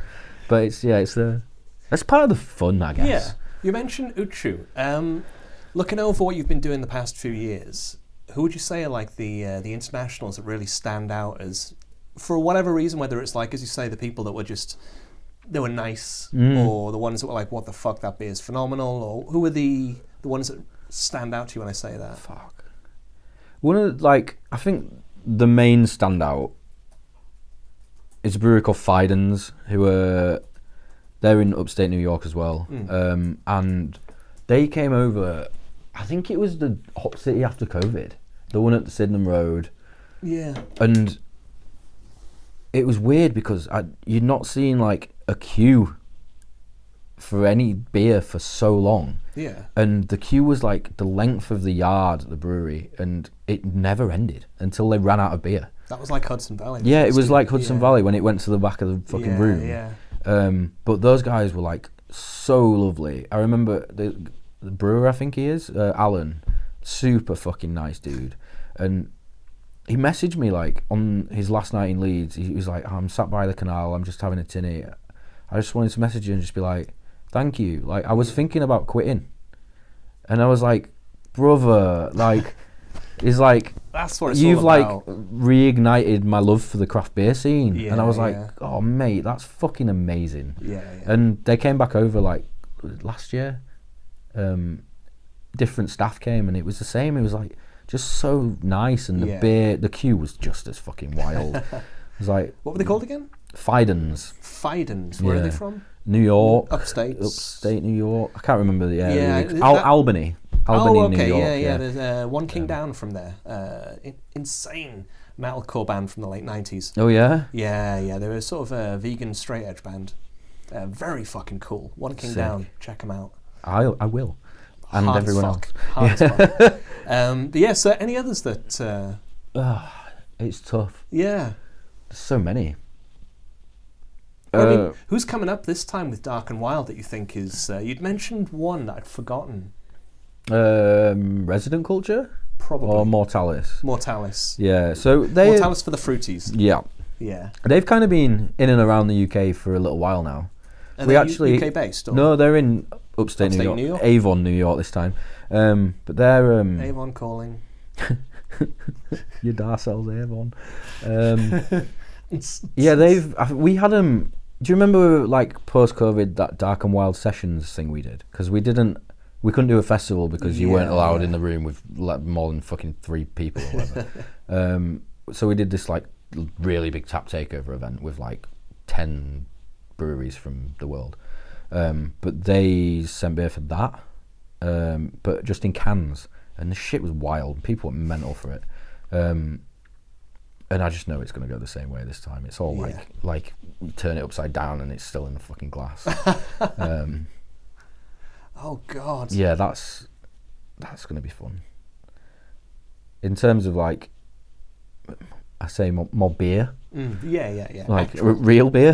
Speaker 4: But that's part of the fun, I guess.
Speaker 5: You mentioned Uchu. Looking over what you've been doing the past few years, who would you say are like the internationals that really stand out as, for whatever reason, whether it's like, as you say, the people that were just, they were nice, or the ones that were like, what the fuck, that beer's phenomenal, or who are the ones that stand out to you when I say that?
Speaker 4: Fuck. One of I think the main standout is a brewery called Fidens, they're in upstate New York as well, and they came over. I think it was the Hop City after COVID. the one at the Sydenham Road.
Speaker 5: Yeah.
Speaker 4: And it was weird because you'd not seen like a queue for any beer for so long.
Speaker 5: Yeah.
Speaker 4: And the queue was like the length of the yard at the brewery, and it never ended until they ran out of beer.
Speaker 5: That was like Hudson Valley.
Speaker 4: Yeah, it was like Hudson Valley when it went to the back of the fucking room.
Speaker 5: Yeah.
Speaker 4: But those guys were like so lovely. I remember the brewer, I think he is, Alan, super fucking nice dude. And he messaged me like on his last night in Leeds. He was like, I'm sat by the canal, I'm just having a tinny. I just wanted to message you and just be like, thank you. Like, I was thinking about quitting. And I was like, brother, like, it's like,
Speaker 5: that's what it's
Speaker 4: you've
Speaker 5: all
Speaker 4: like
Speaker 5: about.
Speaker 4: Reignited my love for the craft beer scene.
Speaker 5: Yeah,
Speaker 4: and I was like,
Speaker 5: yeah.
Speaker 4: oh mate, that's fucking amazing.
Speaker 5: Yeah.
Speaker 4: And they came back over like last year. Different staff came and it was the same. It was like just so nice, and the queue was just as fucking wild. It was like,
Speaker 5: what were they called again?
Speaker 4: Fidens.
Speaker 5: Where are they from?
Speaker 4: New York.
Speaker 5: Upstate
Speaker 4: New York. I can't remember the area.
Speaker 5: Yeah,
Speaker 4: Albany.
Speaker 5: Okay,
Speaker 4: New York.
Speaker 5: Yeah. There's One King Down from there. Insane metalcore band from the late 90s.
Speaker 4: Oh yeah?
Speaker 5: Yeah. They were sort of a vegan straight edge band. Very fucking cool. One King
Speaker 4: Sick.
Speaker 5: Down. Check them out.
Speaker 4: I will. And
Speaker 5: Hard
Speaker 4: everyone
Speaker 5: as
Speaker 4: else.
Speaker 5: fuck. Hard as fuck. But yeah, so any others that...
Speaker 4: It's tough.
Speaker 5: Yeah.
Speaker 4: There's so many.
Speaker 5: I mean, who's coming up this time with Dark+Wild that you think is... you'd mentioned one that I'd forgotten.
Speaker 4: Resident Culture?
Speaker 5: Probably.
Speaker 4: Or Mortalis?
Speaker 5: Mortalis.
Speaker 4: Yeah, so they...
Speaker 5: Mortalis for the fruities.
Speaker 4: Yeah.
Speaker 5: Yeah.
Speaker 4: They've kind of been in and around the UK for a little while now.
Speaker 5: Are they UK based? Or?
Speaker 4: No, they're in upstate New York. Avon, New York this time. But they're...
Speaker 5: Avon calling.
Speaker 4: Your Darcells Avon. Yeah, we had them... Do you remember, like, post-COVID, that Dark+Wild Sessions thing we did? Because we couldn't do a festival because you weren't allowed in the room with more than fucking 3 people or whatever. So we did this, like, really big tap takeover event with, like, 10 breweries from the world. But they sent beer for that, but just in cans. And the shit was wild. People were mental for it. And I just know it's going to go the same way this time. It's all like you turn it upside down and it's still in the fucking glass.
Speaker 5: Oh God.
Speaker 4: Yeah, that's going to be fun. In terms of like, I say more beer.
Speaker 5: Yeah.
Speaker 4: Like real beer.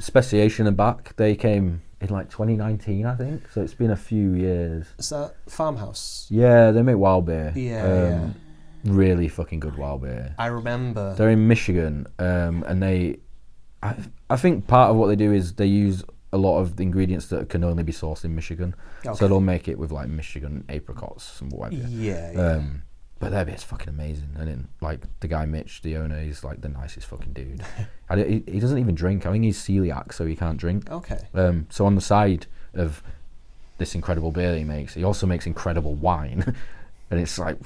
Speaker 4: Speciation and Back, they came in like 2019, I think. So it's been a few years.
Speaker 5: Is that Farmhouse?
Speaker 4: Yeah, they make wild beer.
Speaker 5: Yeah.
Speaker 4: Really fucking good wild beer.
Speaker 5: I remember.
Speaker 4: They're in Michigan, and I think part of what they do is they use a lot of the ingredients that can only be sourced in Michigan. Okay. So they'll make it with like Michigan apricots and whatever.
Speaker 5: Yeah.
Speaker 4: But their beer's fucking amazing. And then like the guy Mitch, the owner, is like the nicest fucking dude. He doesn't even drink. I think he's celiac, so he can't drink.
Speaker 5: Okay. So
Speaker 4: on the side of this incredible beer that he makes, he also makes incredible wine. And it's like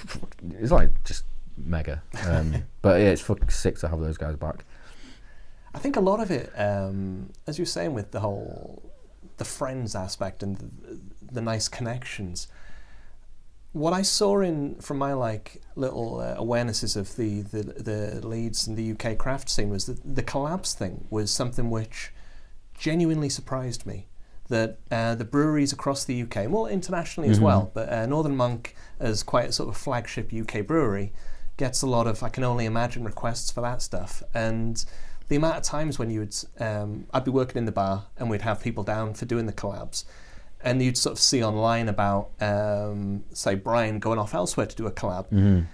Speaker 4: just mega. But yeah, it's fucking sick to have those guys back.
Speaker 5: I think a lot of it, as you're saying, with the friends aspect and the nice connections. What I saw from my like little awarenesses of the Leeds and the UK craft scene was that the collabs thing was something which genuinely surprised me. That the breweries across the UK, well, internationally as well, but Northern Monk, as quite a sort of flagship UK brewery, gets a lot of, I can only imagine, requests for that stuff. And the amount of times when I'd be working in the bar and we'd have people down for doing the collabs, and you'd sort of see online about, say, Brian going off elsewhere to do a collab.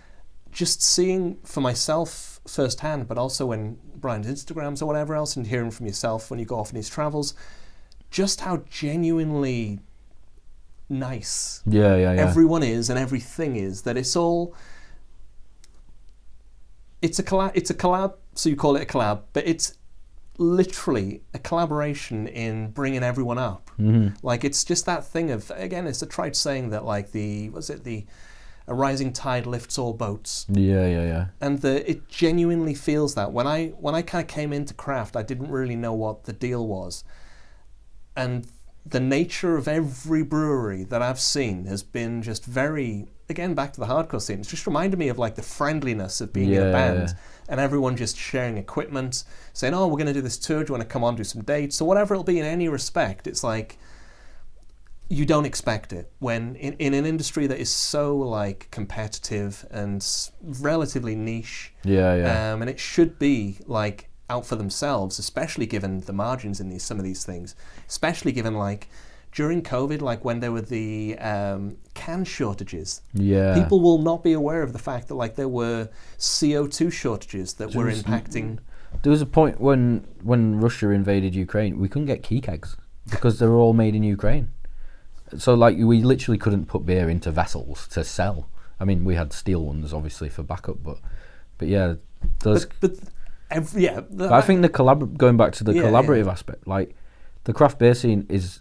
Speaker 5: Just seeing for myself firsthand, but also when Brian's Instagrams or whatever else, and hearing from yourself when you go off on these travels, just how genuinely nice everyone is and everything is. That it's a collab, so you call it a collab, but it's literally a collaboration in bringing everyone up. Like, it's just that thing of, again, it's a trite saying that like a rising tide lifts all boats.
Speaker 4: Yeah.
Speaker 5: And it genuinely feels that. When I kind of came into craft, I didn't really know what the deal was. And the nature of every brewery that I've seen has been just very, again, back to the hardcore scene. It's just reminded me of like the friendliness of being in a band and everyone just sharing equipment, saying, oh, we're going to do this tour, do you want to come on, do some dates, or whatever it'll be in any respect. It's like, you don't expect it when in an industry that is so like competitive and relatively niche. And it should be like out for themselves, especially given the margins in some of these things, especially given like during COVID, like when there were the can shortages. People will not be aware of the fact that like there were CO2 shortages that were impacting.
Speaker 4: There was a point when Russia invaded Ukraine, we couldn't get key kegs because they were all made in Ukraine. So like we literally couldn't put beer into vessels to sell. I mean, we had steel ones obviously for backup, but yeah, those.
Speaker 5: I
Speaker 4: think going back to the collaborative aspect, like the craft beer scene is,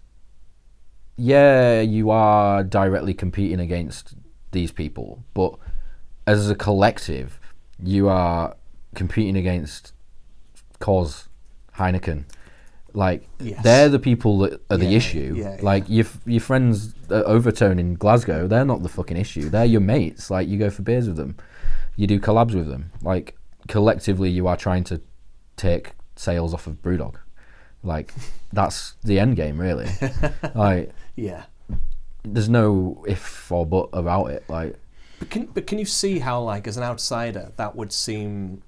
Speaker 4: you are directly competing against these people, but as a collective, you are competing against Coors, Heineken. Like they're the people that are the issue. Like your friends at Overtone in Glasgow, they're not the fucking issue. They're your mates. Like you go for beers with them, you do collabs with them. Like collectively, you are trying to take sales off of Brewdog. Like that's the end game, really. Like there's no if or but about it. Like,
Speaker 5: but can you see how, like, as an outsider, that would seem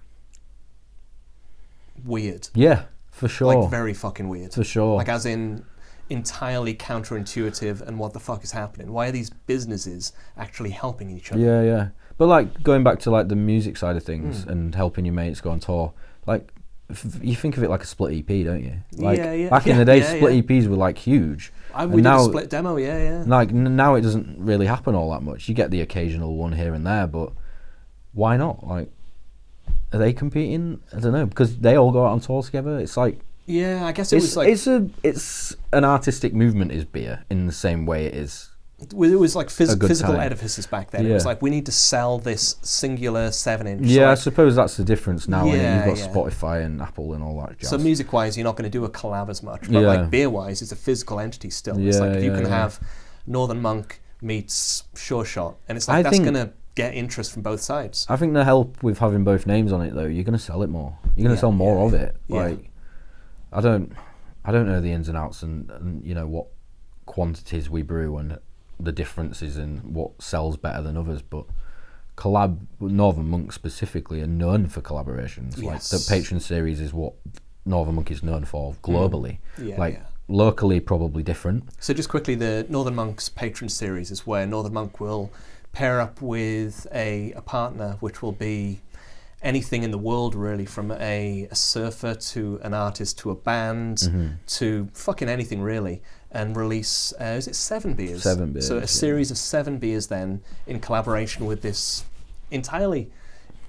Speaker 5: weird?
Speaker 4: Yeah. For sure.
Speaker 5: Like, very fucking weird.
Speaker 4: For sure.
Speaker 5: Like, as in, entirely counterintuitive, and what the fuck is happening? Why are these businesses actually helping each other?
Speaker 4: Yeah. But, like, going back to, like, the music side of things and helping your mates go on tour, like, you think of it like a split EP, don't you? Like, back in the day, split EPs were, like, huge.
Speaker 5: We did a split demo,
Speaker 4: Like, now it doesn't really happen all that much. You get the occasional one here and there, but why not? Like, are they competing? I don't know, because they all go out on tour together. It's like,
Speaker 5: I guess it was like
Speaker 4: it's an artistic movement is beer in the same way it is.
Speaker 5: It was like physical
Speaker 4: time.
Speaker 5: edifices back then. It was like, we need to sell this singular 7-inch.
Speaker 4: Yeah,
Speaker 5: so like,
Speaker 4: I suppose that's the difference now. You've got Spotify and Apple and all that jazz.
Speaker 5: So music-wise, you're not going to do a collab as much, but like beer-wise, it's a physical entity still. It's like if you can have Northern Monk meets Sure Shot, and it's like that's going to get interest from both sides.
Speaker 4: I think the help with having both names on it, though, you're going to sell it more. You're going to sell more of it. Like, I don't know the ins and outs and you know what quantities we brew and the differences in what sells better than others, but Northern Monk specifically are known for collaborations. Like the Patron series is what Northern Monk is known for globally. Locally probably different.
Speaker 5: So just quickly, the Northern Monk's Patron series is where Northern Monk will pair up with a partner, which will be anything in the world, really, from a surfer to an artist to a band to fucking anything, really, and release, is it 7 beers?
Speaker 4: 7 beers.
Speaker 5: So a series of 7 beers then in collaboration with this entirely,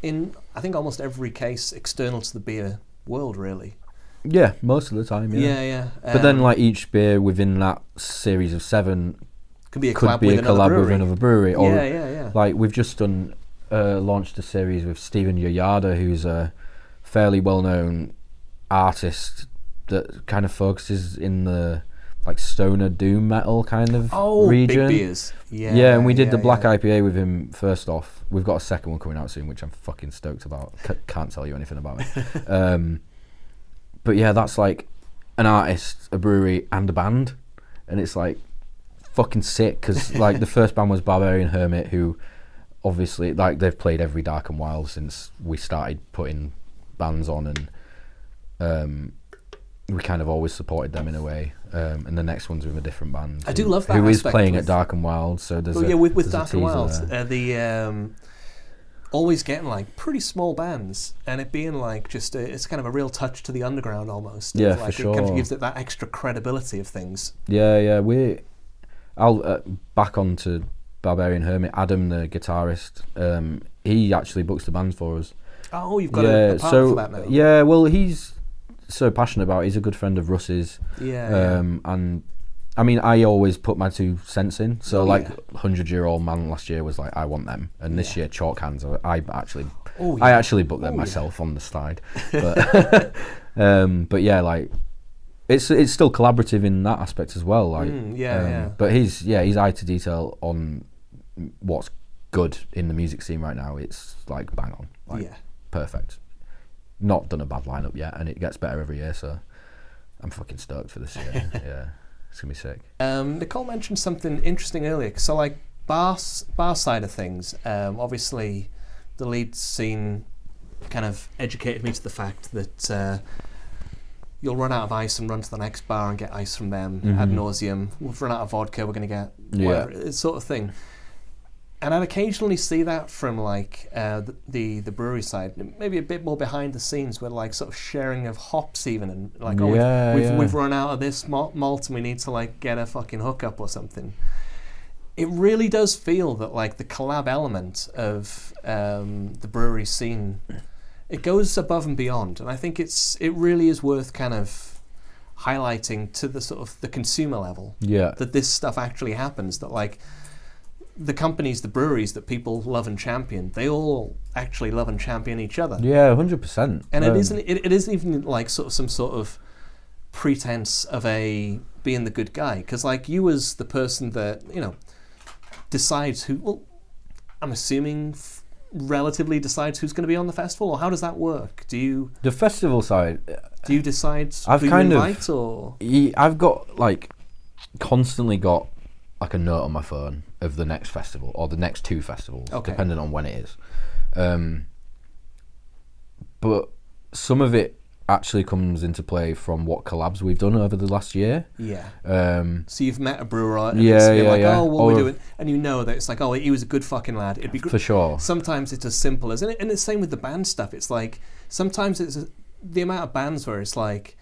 Speaker 5: in I think almost every case, external to the beer world, really.
Speaker 4: Yeah, most of the time,
Speaker 5: yeah.
Speaker 4: But then, like, each beer within that series of 7
Speaker 5: could be a collab
Speaker 4: with another brewery. Or,
Speaker 5: yeah.
Speaker 4: Like, we've just done launched a series with Stephen Yoyada, who's a fairly well-known artist that kind of focuses in the like stoner doom metal kind of region.
Speaker 5: Big beers.
Speaker 4: Yeah, and we did the black IPA with him first off. We've got a second one coming out soon, which I'm fucking stoked about. Can't tell you anything about it. But yeah, that's like an artist, a brewery, and a band, and it's like fucking sick because like the first band was Barbarian Hermit, who obviously like they've played every Dark+Wild since we started putting bands on, and we kind of always supported them in a way. And the next one's with a different band.
Speaker 5: I do love that
Speaker 4: who is
Speaker 5: aspect
Speaker 4: playing at Dark+Wild. So there's
Speaker 5: with Dark+Wild, always getting like pretty small bands, and it being like just it's kind of a real touch to the underground almost.
Speaker 4: Yeah,
Speaker 5: like,
Speaker 4: for sure.
Speaker 5: It kind of gives it that extra credibility of things.
Speaker 4: Yeah. I'll back on to Barbarian Hermit. Adam, the guitarist, he actually books the bands for us.
Speaker 5: Oh, you've got a part for that now.
Speaker 4: Yeah, well, he's so passionate about it. He's a good friend of Russ's.
Speaker 5: Yeah.
Speaker 4: And I mean, I always put my 2 cents in. So 100-Year-Old Man last year was like, I want them, and this year Chalk Hands, I actually booked them myself on the slide. But but yeah, like it's still collaborative in that aspect as well. Like,
Speaker 5: yeah.
Speaker 4: But he's eye to detail on what's good in the music scene right now. It's like bang on, like perfect. Not done a bad lineup yet, and it gets better every year. So I'm fucking stoked for this year. Yeah, it's gonna be sick.
Speaker 5: Nicole mentioned something interesting earlier. So like bar side of things, obviously the Leeds scene kind of educated me to the fact that you'll run out of ice and run to the next bar and get ice from them ad nauseum. We've run out of vodka, we're going to get whatever, it's sort of thing. And I'd occasionally see that from like the brewery side, maybe a bit more behind the scenes, where like sort of sharing of hops even, and like we've run out of this malt and we need to like get a fucking hookup or something. It really does feel that like the collab element of the brewery scene, it goes above and beyond, and I think it really is worth kind of highlighting to the sort of the consumer level that this stuff actually happens, that like the companies, the breweries that people love and champion, they all actually love and champion each other.
Speaker 4: 100%.
Speaker 5: And it isn't even like sort of some sort of pretense of being the good guy, because like you as the person that, you know, decides who, well, I'm assuming relatively decides who's going to be on the festival, or how does that work? The
Speaker 4: festival side,
Speaker 5: do you decide who you invite, or?
Speaker 4: I've got like constantly got like a note on my phone of the next festival or the next two festivals, depending on when it is. But some of it actually comes into play from what collabs we've done over the last year.
Speaker 5: So you've met a brewer and oh, what we're doing, and you know that it's like, oh, he was a good fucking lad. It'd be
Speaker 4: for sure.
Speaker 5: Sometimes it's as simple as, and it's the same with the band stuff. It's like sometimes it's the amount of bands where it's like,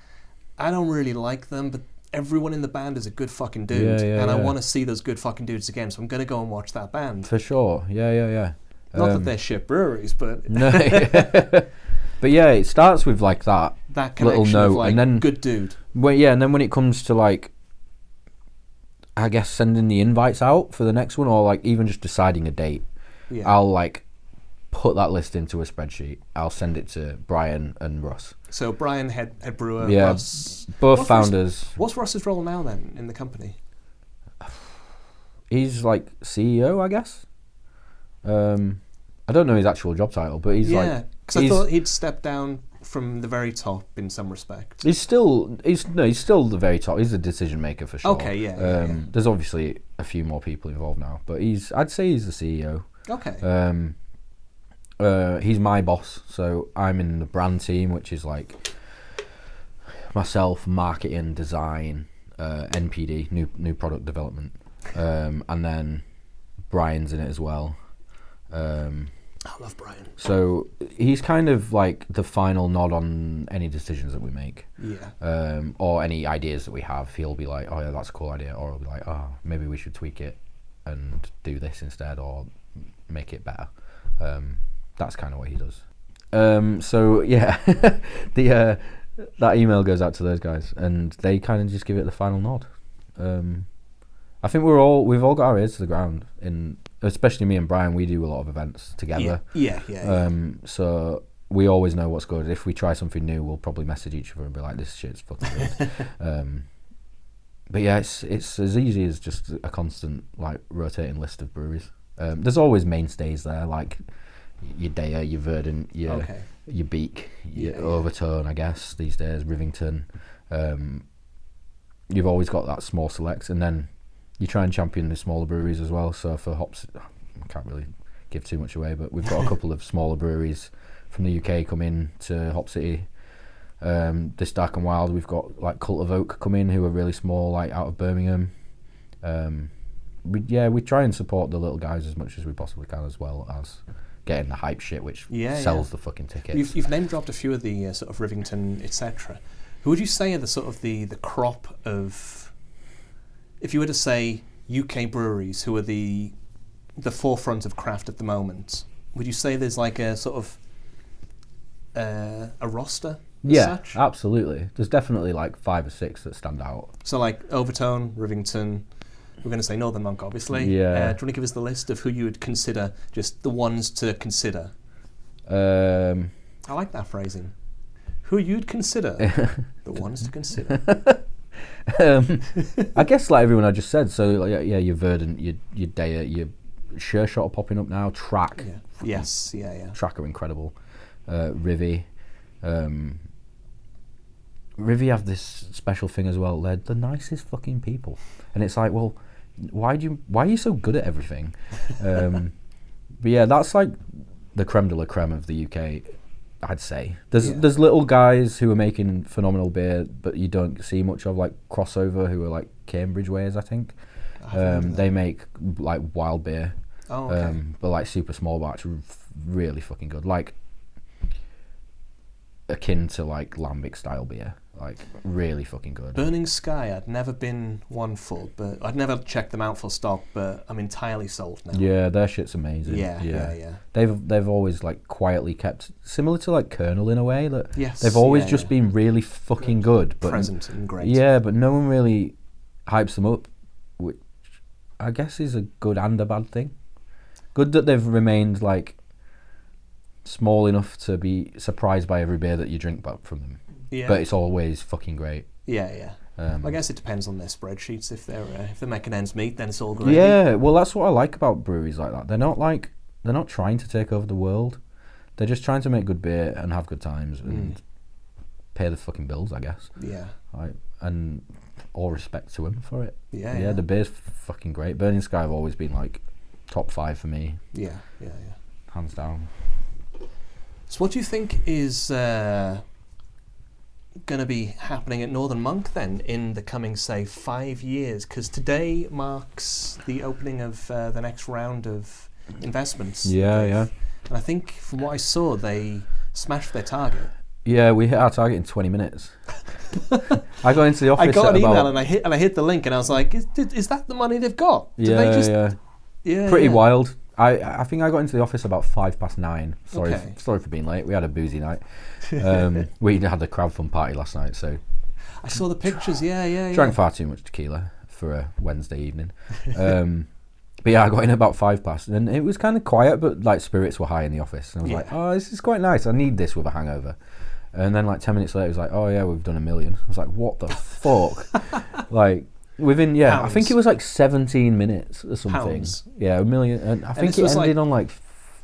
Speaker 5: I don't really like them, but everyone in the band is a good fucking dude, and I want to see those good fucking dudes again, so I'm going to go and watch that band.
Speaker 4: For sure, yeah.
Speaker 5: Not that they're shit breweries, but...
Speaker 4: No. But yeah, it starts with like that little note,
Speaker 5: of like,
Speaker 4: and then
Speaker 5: good dude.
Speaker 4: And then when it comes to like, I guess sending the invites out for the next one, or like even just deciding a date, I'll like put that list into a spreadsheet. I'll send it to Brian and Russ.
Speaker 5: So Brian, head brewer, Russ,
Speaker 4: both founders.
Speaker 5: What's Russ's role now then in the company?
Speaker 4: He's like CEO, I guess. I don't know his actual job title, but he's like,
Speaker 5: because I thought he'd stepped down from the very top in some respect.
Speaker 4: He's still the very top. He's a decision maker for sure.
Speaker 5: Okay,
Speaker 4: There's obviously a few more people involved now, but I'd say he's the CEO.
Speaker 5: Okay.
Speaker 4: He's my boss, so I'm in the brand team, which is like myself, marketing, design, NPD, new product development, and then Brian's in it as well.
Speaker 5: I love Brian.
Speaker 4: So he's kind of like the final nod on any decisions that we make. Or any ideas that we have. He'll be like, oh yeah, that's a cool idea. Or he'll be like, oh, maybe we should tweak it and do this instead, or make it better. That's kind of what he does. So yeah, that email goes out to those guys, and they kind of just give it the final nod. I think we've all got our ears to the ground, especially me and Brian. We do a lot of events together.
Speaker 5: Yeah.
Speaker 4: So we always know what's good. If we try something new, we'll probably message each other and be like, "This shit's fucking good." But yeah, it's as easy as just a constant like rotating list of breweries. There's always mainstays there, like your Daya, your Verdant, your Beak, your Overtone, I guess these days, Rivington. You've always got that small select, and then you try and champion the smaller breweries as well. So for hops, I can't really give too much away, but we've got a couple of smaller breweries from the UK come in to Hop City. This Dark+Wild, we've got like Cult of Oak come in, who are really small, like out of Birmingham. We try and support the little guys as much as we possibly can, as well as getting the hype shit, which sells the fucking tickets.
Speaker 5: You've name dropped a few of the sort of Rivington, etc. Who would you say are the sort of the crop of, if you were to say UK breweries who are the forefront of craft at the moment, would you say there's like a sort of a roster?
Speaker 4: Yeah, absolutely. There's definitely like 5 or 6 that stand out.
Speaker 5: So like Overtone, Rivington, we're going to say Northern Monk, obviously.
Speaker 4: Yeah.
Speaker 5: Do you want to give us the list of who you would consider, just the ones to consider?
Speaker 4: I
Speaker 5: like that phrasing. who you'd consider the ones to consider.
Speaker 4: I guess like everyone I just said. So like, yeah, your Verdant, your Daya, your Sure Shot are popping up now. Track,
Speaker 5: Yeah. Yes, yeah.
Speaker 4: Track are incredible. Rivy, Rivy have this special thing as well. They're the nicest fucking people, and it's like, well, why are you so good at everything? But yeah, that's like the creme de la creme of the UK. I'd say there's little guys who are making phenomenal beer, but you don't see much of, like Crossover, who are like Cambridge ways, I think. They make like wild beer, but like super small batch, really fucking good, like akin to like lambic style beer, like really fucking good.
Speaker 5: Burning Sky, I'd never been one for, but I'd never checked them out full stop, but I'm entirely sold now.
Speaker 4: Yeah, their shit's amazing.
Speaker 5: Yeah.
Speaker 4: They've always like quietly kept, similar to like Colonel in a way, that
Speaker 5: Yes,
Speaker 4: they've always just been really fucking good, but
Speaker 5: present and great.
Speaker 4: Yeah, but no one really hypes them up, which I guess is a good and a bad thing. Good that they've remained like small enough to be surprised by every beer that you drink back from them.
Speaker 5: Yeah.
Speaker 4: But it's always fucking great.
Speaker 5: Yeah. I guess it depends on their spreadsheets. If they're making ends meet, then it's all great.
Speaker 4: Yeah, well, that's what I like about breweries like that. They're not trying to take over the world. They're just trying to make good beer and have good times and pay the fucking bills, I guess.
Speaker 5: Yeah.
Speaker 4: And all respect to them for it.
Speaker 5: Yeah.
Speaker 4: The beer's fucking great. Burning Sky have always been like top 5 for me.
Speaker 5: Yeah.
Speaker 4: Hands down.
Speaker 5: So what do you think is going to be happening at Northern Monk then in the coming, say, 5 years? Because today marks the opening of the next round of investments.
Speaker 4: Yeah.
Speaker 5: And I think from what I saw, they smashed their target.
Speaker 4: Yeah, we hit our target in 20 minutes. I got into the office.
Speaker 5: I got an email and I hit the link and I was like, is that the money they've got?
Speaker 4: Yeah. Pretty wild. I think I got into the office about 9:05. Sorry for being late. We had a boozy night. We had the crowdfund party last night, so
Speaker 5: I saw the pictures. Yeah.
Speaker 4: Drank far too much tequila for a Wednesday evening. But yeah, I got in about 9:05, and it was kind of quiet, but like spirits were high in the office. And I was like, oh, this is quite nice. I need this with a hangover. And then like 10 minutes later, it was like, oh yeah, we've done 1 million. I was like, what the fuck? Like. Within
Speaker 5: Pounds.
Speaker 4: I think it was like 17 minutes or something.
Speaker 5: Pounds.
Speaker 4: Yeah, 1 million, and I think it ended on like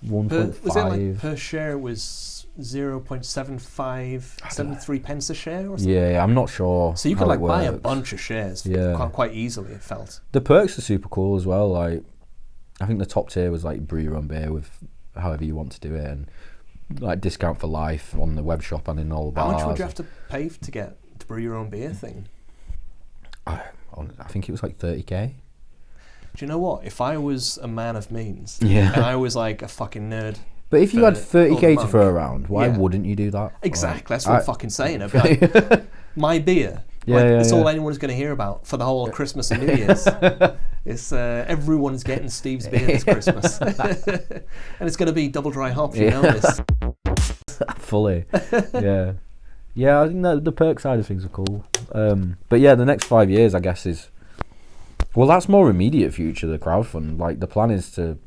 Speaker 4: 1.5.
Speaker 5: Was it like per share was 0.73 pence a share or something?
Speaker 4: Yeah, I'm not sure.
Speaker 5: So you could like buy a bunch of shares quite easily, it felt.
Speaker 4: The perks are super cool as well. Like, I think the top tier was like brew your own beer with however you want to do it, and like discount for life on the web shop and in all the bars.
Speaker 5: How much would you have to pay to brew your own beer thing?
Speaker 4: I think it was like 30k.
Speaker 5: Do you know what? If I was a man of means,
Speaker 4: and
Speaker 5: I was like a fucking nerd.
Speaker 4: But if you had 30k to throw around, why wouldn't you do that?
Speaker 5: Exactly, that's what I'm fucking saying. Like, my beer. It's all anyone's going to hear about for the whole Christmas and New Year's. It's everyone's getting Steve's beer this Christmas, and it's going to be double dry hops. You know this.
Speaker 4: Fully, yeah. Yeah, I think the perk side of things are cool. But yeah, the next 5 years, I guess, is... Well, that's more immediate future, the crowdfund. Like, the plan is to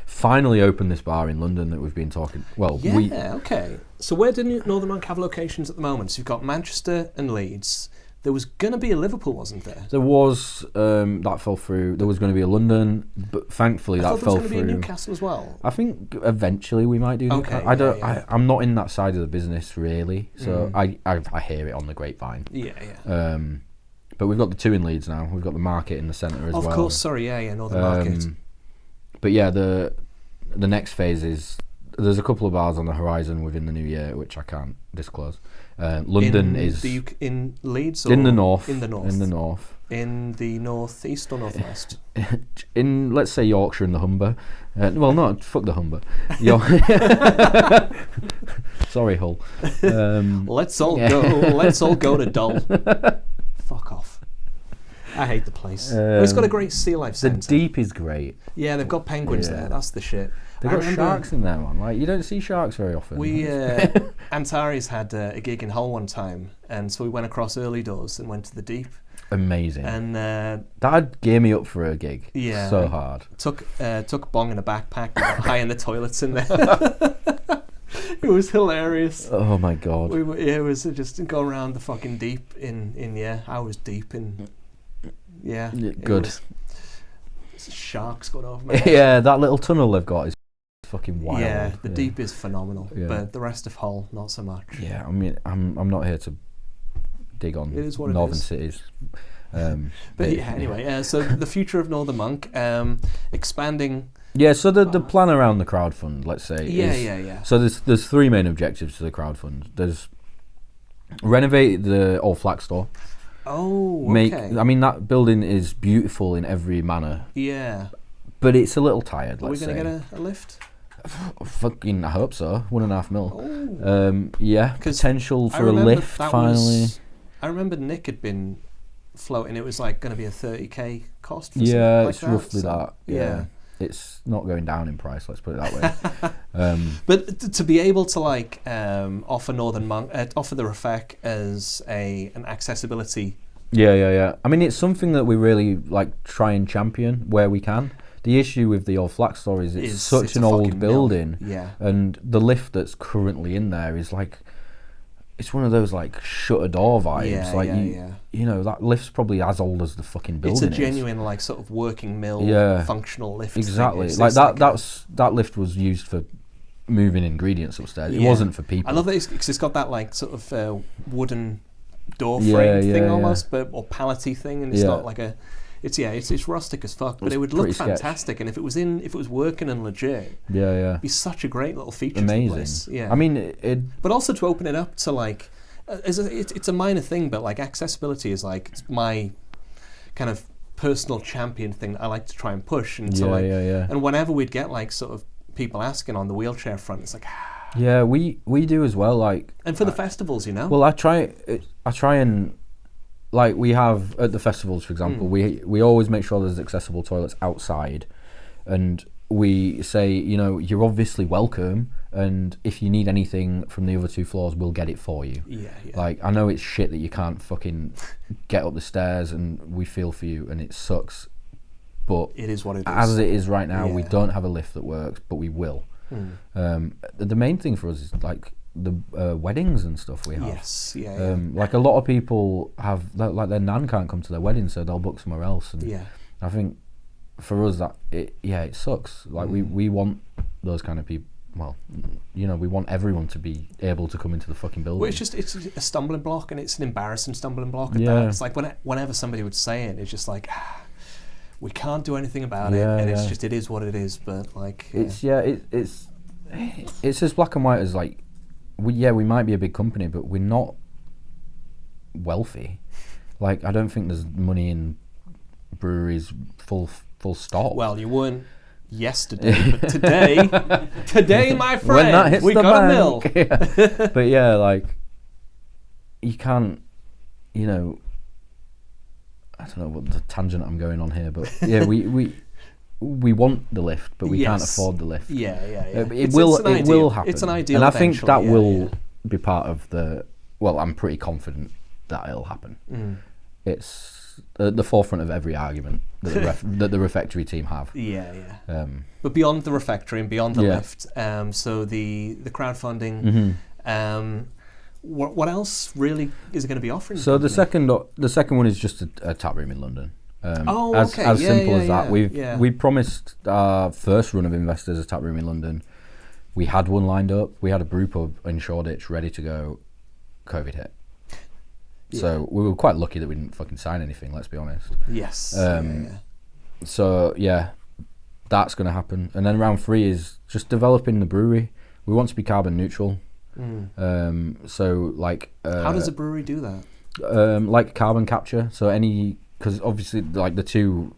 Speaker 4: finally open this bar in London that we've been talking... Well,
Speaker 5: okay. So where do Northern Monk have locations at the moment? So you've got Manchester and Leeds. There was going to be a Liverpool, wasn't there?
Speaker 4: There was, that fell through. There was going to be a London, but thankfully that fell through.
Speaker 5: I thought there was going to be a Newcastle as well.
Speaker 4: I think eventually we might do Newcastle. I'm not in that side of the business really, so I hear it on the grapevine.
Speaker 5: Yeah.
Speaker 4: But we've got the 2 in Leeds now. We've got the market in the centre as well.
Speaker 5: Of course, sorry, Northern Market.
Speaker 4: But yeah, the next phase is... There's a couple of bars on the horizon within the new year, which I can't disclose. London is
Speaker 5: in Leeds or
Speaker 4: in the north.
Speaker 5: In the north.
Speaker 4: In the north.
Speaker 5: In the northeast or northwest.
Speaker 4: In let's say Yorkshire and the Humber. Well, no, fuck the Humber. Sorry, Hull.
Speaker 5: Let's all go. Let's all go to Dull. Fuck off. I hate the place. It's got a great sea life centre.
Speaker 4: The Deep is great.
Speaker 5: Yeah, they've got penguins there. That's the shit.
Speaker 4: They've got sharks in there, man. Like, you don't see sharks very often.
Speaker 5: Antares had a gig in Hull one time, and so we went across early doors and went to the Deep.
Speaker 4: Amazing.
Speaker 5: And
Speaker 4: that gear me up for a gig.
Speaker 5: Yeah.
Speaker 4: So hard.
Speaker 5: Took bong in a backpack, got high in the toilets in there. It was hilarious.
Speaker 4: Oh my god.
Speaker 5: It was just going around the fucking deep in I was deep in. Yeah.
Speaker 4: Good.
Speaker 5: Sharks got over my head.
Speaker 4: Yeah, that little tunnel they've got is fucking wild.
Speaker 5: Yeah, the deep is phenomenal,
Speaker 4: Yeah.
Speaker 5: but the rest of Hull not so much.
Speaker 4: Yeah, I mean, I'm not here to dig on
Speaker 5: It is what it
Speaker 4: northern
Speaker 5: is.
Speaker 4: cities.
Speaker 5: But yeah, anyway, so the future of Northern Monk, expanding.
Speaker 4: Yeah, so the plan around the crowdfund, let's say,
Speaker 5: Yeah.
Speaker 4: So there's three main objectives to the crowdfund. There's renovate the old flax store.
Speaker 5: Oh, okay.
Speaker 4: I mean, that building is beautiful in every manner,
Speaker 5: Yeah.
Speaker 4: but it's a little tired.
Speaker 5: Are we
Speaker 4: Let's
Speaker 5: going to
Speaker 4: say.
Speaker 5: get a lift?
Speaker 4: Fucking, I hope so. 1.5 mil. Yeah,
Speaker 5: 'Cause
Speaker 4: potential
Speaker 5: I
Speaker 4: for a
Speaker 5: remember
Speaker 4: lift
Speaker 5: that
Speaker 4: finally.
Speaker 5: I remember Nick had been floating. It was like going to be a 30k cost. For
Speaker 4: Yeah,
Speaker 5: something like
Speaker 4: it's
Speaker 5: that,
Speaker 4: roughly
Speaker 5: so,
Speaker 4: that. Yeah. It's not going down in price. Let's put it that way.
Speaker 5: But to be able to like offer Northern Monk, offer the Refec as an accessibility.
Speaker 4: Yeah. I mean, it's something that we really like try and champion where we can. The issue with the old flax store is it's such an
Speaker 5: a
Speaker 4: old
Speaker 5: fucking
Speaker 4: building,
Speaker 5: mill. Yeah.
Speaker 4: and the lift that's currently in there is like, it's one of those like shutter door vibes.
Speaker 5: Yeah,
Speaker 4: like
Speaker 5: yeah.
Speaker 4: you know, that lift's probably as old as the fucking building.
Speaker 5: It's a genuine like sort of working mill, functional lift.
Speaker 4: Exactly.
Speaker 5: Thing.
Speaker 4: Like that. That lift was used for moving ingredients upstairs. It wasn't for people.
Speaker 5: I love that it's got that like sort of wooden door frame thing almost, but or palletty thing, and it's not like a. It's rustic as fuck, but it would look fantastic. And if it was working and legit, it'd be such a great little feature.
Speaker 4: Amazing.
Speaker 5: To the place. Yeah.
Speaker 4: I mean,
Speaker 5: but also to open it up to like, it's a minor thing, but like accessibility is like my kind of personal champion thing that I like to try and push. And and whenever we'd get like sort of people asking on the wheelchair front, it's like.
Speaker 4: Yeah, we do as well. Like,
Speaker 5: and for the festivals, you know.
Speaker 4: Well, I try and. Like we have at the festivals, for example, we always make sure there's accessible toilets outside, and we say, you know, you're obviously welcome, and if you need anything from the other two floors, we'll get it for you.
Speaker 5: Yeah.
Speaker 4: Like, I know it's shit that you can't fucking get up the stairs, and we feel for you, and it sucks, but
Speaker 5: it is what it is.
Speaker 4: As it is right now, we don't have a lift that works, but we will. The main thing for us is like the weddings and stuff we have.
Speaker 5: Yes,
Speaker 4: like a lot of people have, like their nan can't come to their wedding, so they'll book somewhere else. And I think for us that it sucks. Like we want those kind of people. Well, you know, we want everyone to be able to come into the fucking building.
Speaker 5: Well, it's a stumbling block, and it's an embarrassing stumbling block. At that. It's like whenever somebody would say it, it's just like. We can't do anything about it, and it's just it is what it is. But like,
Speaker 4: it's as black and white as like. We might be a big company, but we're not wealthy. Like, I don't think there's money in breweries full stop.
Speaker 5: Well, you weren't yesterday, but today, my friend,
Speaker 4: when that hits
Speaker 5: we
Speaker 4: the
Speaker 5: got
Speaker 4: bank.
Speaker 5: a mill.
Speaker 4: But yeah, like, you can't, you know, I don't know what the tangent I'm going on here, but yeah, we want the lift, but we can't afford the lift.
Speaker 5: Yeah.
Speaker 4: It will happen.
Speaker 5: It's an ideal,
Speaker 4: and I think that will
Speaker 5: yeah.
Speaker 4: be part of the. Well, I'm pretty confident that it'll happen. It's at the forefront of every argument that the Refectory team have.
Speaker 5: Yeah. But beyond the Refectory and beyond the lift, so the crowdfunding. What else really is it going to be offering?
Speaker 4: So the second one is just a tap room in London. As simple as that. We promised our first run of investors a tap room in London. We had one lined up. We had a brew pub in Shoreditch ready to go. COVID hit. So we were quite lucky that we didn't fucking sign anything, let's be honest.
Speaker 5: Yes.
Speaker 4: So yeah, that's going to happen. And then round 3 is just developing the brewery. We want to be carbon neutral. So like...
Speaker 5: how does a brewery do that?
Speaker 4: Like carbon capture. So because obviously like the two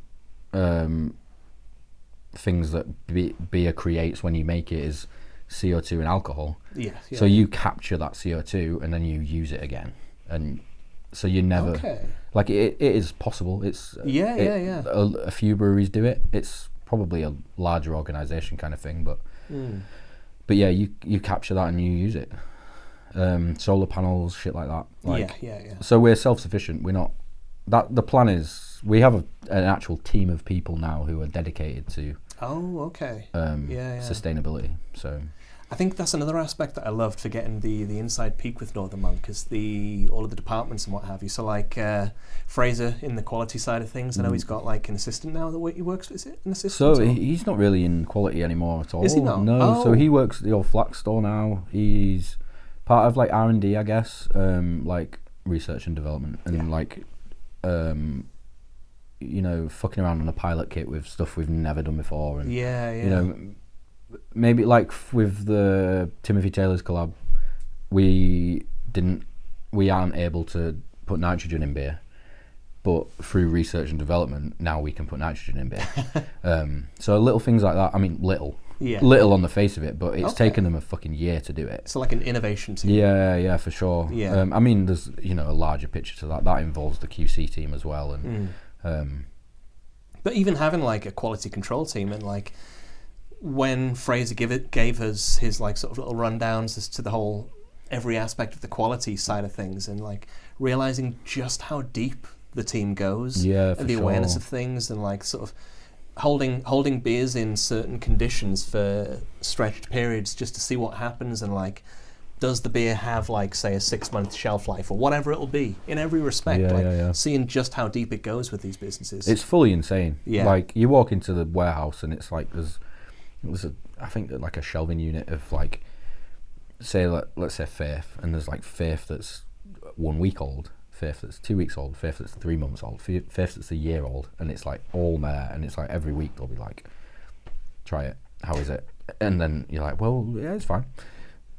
Speaker 4: things that beer creates when you make it is CO2 and alcohol.
Speaker 5: Yeah.
Speaker 4: So you capture that CO2 and then you use it again. And so you never... Like it is possible. It's a few breweries do it. It's probably a larger organisation kind of thing, but yeah, you capture that and you use it. Solar panels, shit like that. Like,
Speaker 5: yeah.
Speaker 4: So we're self-sufficient. We're not... The plan is we have an actual team of people now who are dedicated to sustainability. So
Speaker 5: I think that's another aspect that I loved for getting the inside peek with Northern Monk, is all of the departments and what have you. So like Fraser in the quality side of things, I know he's got like an assistant now that he works with. Is it an assistant?
Speaker 4: So he's not really in quality anymore at all.
Speaker 5: Is he not?
Speaker 4: No.
Speaker 5: Oh.
Speaker 4: So he works at the old Flax store now. He's part of like R&D, I guess, like research and development, and like you know, fucking around on a pilot kit with stuff we've never done before, and you know, maybe like with the Timothy Taylor's collab, we aren't able to put nitrogen in beer, but through research and development now we can put nitrogen in beer. So little things like that. I mean, little on the face of it, but it's taken them a fucking year to do it.
Speaker 5: So like an innovation team.
Speaker 4: Yeah, for sure.
Speaker 5: Yeah.
Speaker 4: I mean, there's, you know, a larger picture to that. That involves the QC team as well, and
Speaker 5: but even having like a quality control team, and like when Fraser gave us his like sort of little rundowns as to the whole every aspect of the quality side of things, and like realizing just how deep the team goes, and the awareness of things, and like sort of holding beers in certain conditions for stretched periods just to see what happens, and like does the beer have like say a 6-month shelf life or whatever it'll be in every respect, seeing just how deep it goes with these businesses.
Speaker 4: It's fully insane. Like you walk into the warehouse and it's like there's I think like a shelving unit of like, say let's say Faith, and there's like Faith that's 1 week old, Faith that's 2 weeks old, Faith that's 3 months old, Faith that's a year old, and it's like all there, and it's like every week they'll be like, try it, how is it? And then you're like, well, yeah, it's fine.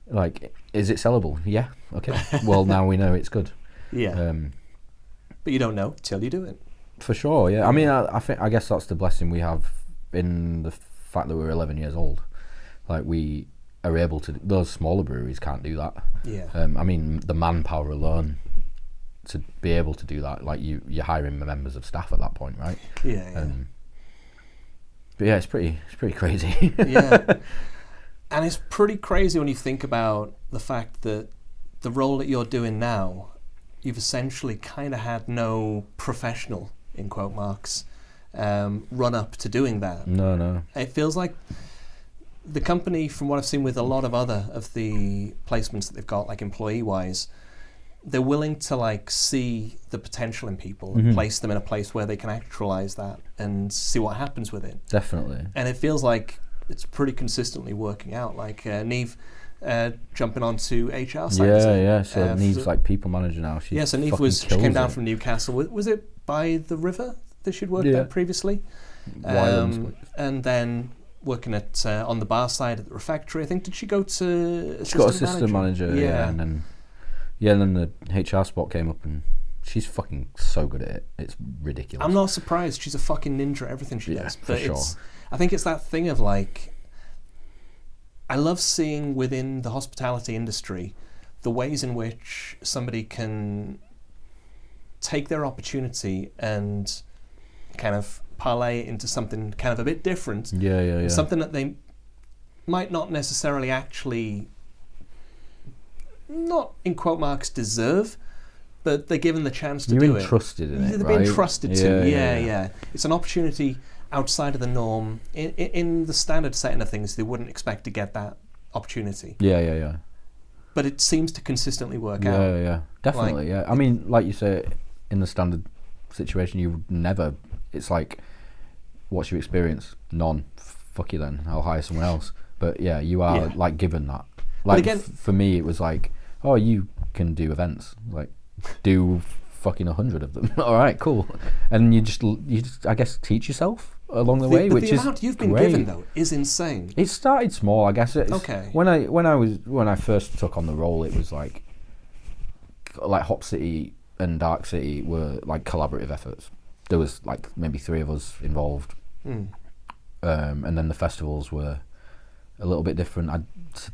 Speaker 4: Like, is it sellable? Yeah, okay. Well, now we know it's good.
Speaker 5: But you don't know till you do it.
Speaker 4: For sure, yeah. I mean, I guess that's the blessing we have in the fact that we're 11 years old. Like, we are able to. Those smaller breweries can't do that. I mean, the manpower alone to be able to do that, like you're hiring members of staff at that point, right? But yeah, it's pretty crazy.
Speaker 5: And it's pretty crazy when you think about the fact that the role that you're doing now, you've essentially kind of had no professional, in quote marks, run up to doing that.
Speaker 4: No.
Speaker 5: It feels like the company, from what I've seen with a lot of other of the placements that they've got, like employee-wise, they're willing to like see the potential in people and place them in a place where they can actualize that and see what happens with it.
Speaker 4: Definitely.
Speaker 5: And it feels like it's pretty consistently working out. Like Neve jumping onto HR side.
Speaker 4: So Neve's like people manager now. She
Speaker 5: came down from Newcastle. Was it by the river that she'd worked at previously? And then working at on the bar side at the Refectory. I think, did she go to assistant
Speaker 4: She got assistant manager,
Speaker 5: and
Speaker 4: then the HR spot came up, and she's fucking so good at it. It's ridiculous.
Speaker 5: I'm not surprised. She's a fucking ninja at everything she does. But
Speaker 4: for sure.
Speaker 5: I think it's that thing of like, I love seeing within the hospitality industry the ways in which somebody can take their opportunity and kind of parlay it into something kind of a bit different. Something that they might not necessarily actually, not in quote marks, deserve, but they're given the chance to do it.
Speaker 4: You're entrusted in it,
Speaker 5: They've been trusted to. Yeah. It's an opportunity outside of the norm. In the standard setting of things, they wouldn't expect to get that opportunity.
Speaker 4: Yeah.
Speaker 5: But it seems to consistently work out.
Speaker 4: Yeah. Definitely, I mean, like you say, in the standard situation, you would never. It's like, what's your experience? None. Fuck you then. I'll hire someone else. But yeah, you are like given that. Like again, for me, it was like, oh, you can do events. Like, do fucking 100 of them. All right, cool. And you just I guess teach yourself along the way, which is
Speaker 5: the amount you've been given though is insane.
Speaker 4: It started small, I guess. When I first took on the role, it was like Hop City and Dark City were like collaborative efforts. There was like maybe 3 of us involved, and then the festivals were a little bit different. I'd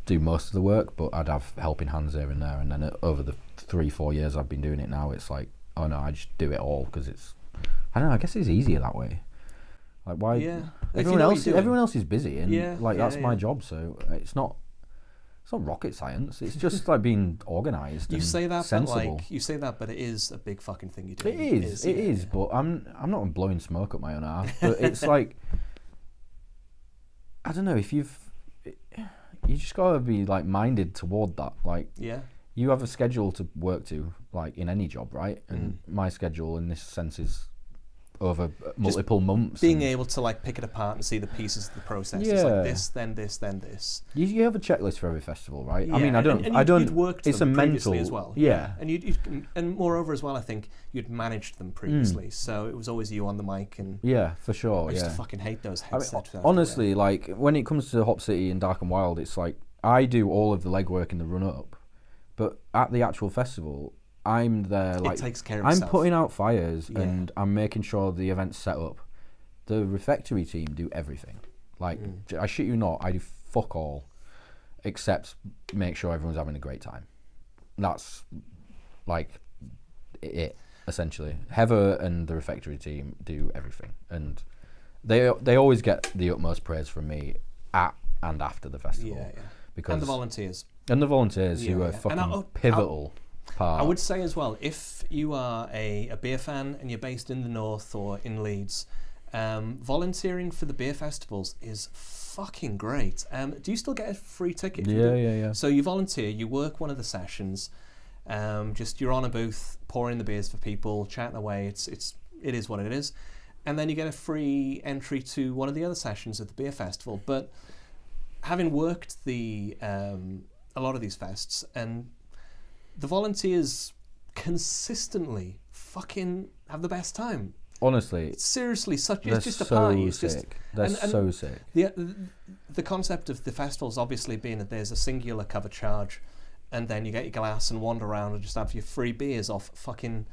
Speaker 4: do most of the work, but I'd have helping hands here and there. And then over the 3-4 years I've been doing it now, it's like, oh no, I just do it all because it's, I don't know, I guess it's easier that way. Like, why?
Speaker 5: Yeah.
Speaker 4: Everyone else is busy, and that's my job. So it's not It's not rocket science. It's just like being organised.
Speaker 5: You
Speaker 4: and
Speaker 5: say that,
Speaker 4: sensible.
Speaker 5: but you say that, but it is a big fucking thing you do.
Speaker 4: It is. But I'm not blowing smoke up my own ass. But it's like, I don't know, if you just gotta be like minded toward that. Like, you have a schedule to work to, like in any job, right? And my schedule in this sense is over multiple months.
Speaker 5: Being able to like pick it apart and see the pieces of the process. It's like this, then this, then this.
Speaker 4: You have a checklist for every festival, right?
Speaker 5: Yeah.
Speaker 4: I mean, I don't.
Speaker 5: You'd worked
Speaker 4: it's
Speaker 5: them
Speaker 4: a mental
Speaker 5: as well.
Speaker 4: Yeah.
Speaker 5: And moreover as well, I think you'd managed them previously, so it was always you on the mic. And
Speaker 4: yeah, for sure.
Speaker 5: I used to fucking hate those headsets.
Speaker 4: Honestly, like when it comes to Hop City and Dark and Wild, it's like I do all of the legwork in the run up, but at the actual festival, I'm there. Like,
Speaker 5: it takes care of
Speaker 4: I'm
Speaker 5: itself.
Speaker 4: putting out fires and I'm making sure the event's set up. The Refectory team do everything. Like, I shit you not, I do fuck all, except make sure everyone's having a great time. That's like it, essentially. Heather and the Refectory team do everything, and they always get the utmost praise from me at and after the festival.
Speaker 5: Yeah.
Speaker 4: Because
Speaker 5: And the volunteers.
Speaker 4: who are fucking pivotal. Part.
Speaker 5: I would say as well, if you are a beer fan and you're based in the north or in Leeds, volunteering for the beer festivals is fucking great. Do you still get a free ticket?
Speaker 4: Yeah.
Speaker 5: So you volunteer, you work one of the sessions, you're on a booth pouring the beers for people, chatting away. It is what it is, and then you get a free entry to one of the other sessions of the beer festival. But having worked a lot of these fests, and the volunteers consistently fucking have the best time.
Speaker 4: Honestly,
Speaker 5: seriously, it's just a
Speaker 4: so
Speaker 5: party. It's
Speaker 4: sick.
Speaker 5: just
Speaker 4: They're so sick.
Speaker 5: The concept of the festival's obviously being that there's a singular cover charge, and then you get your glass and wander around and just have your free beers off fucking.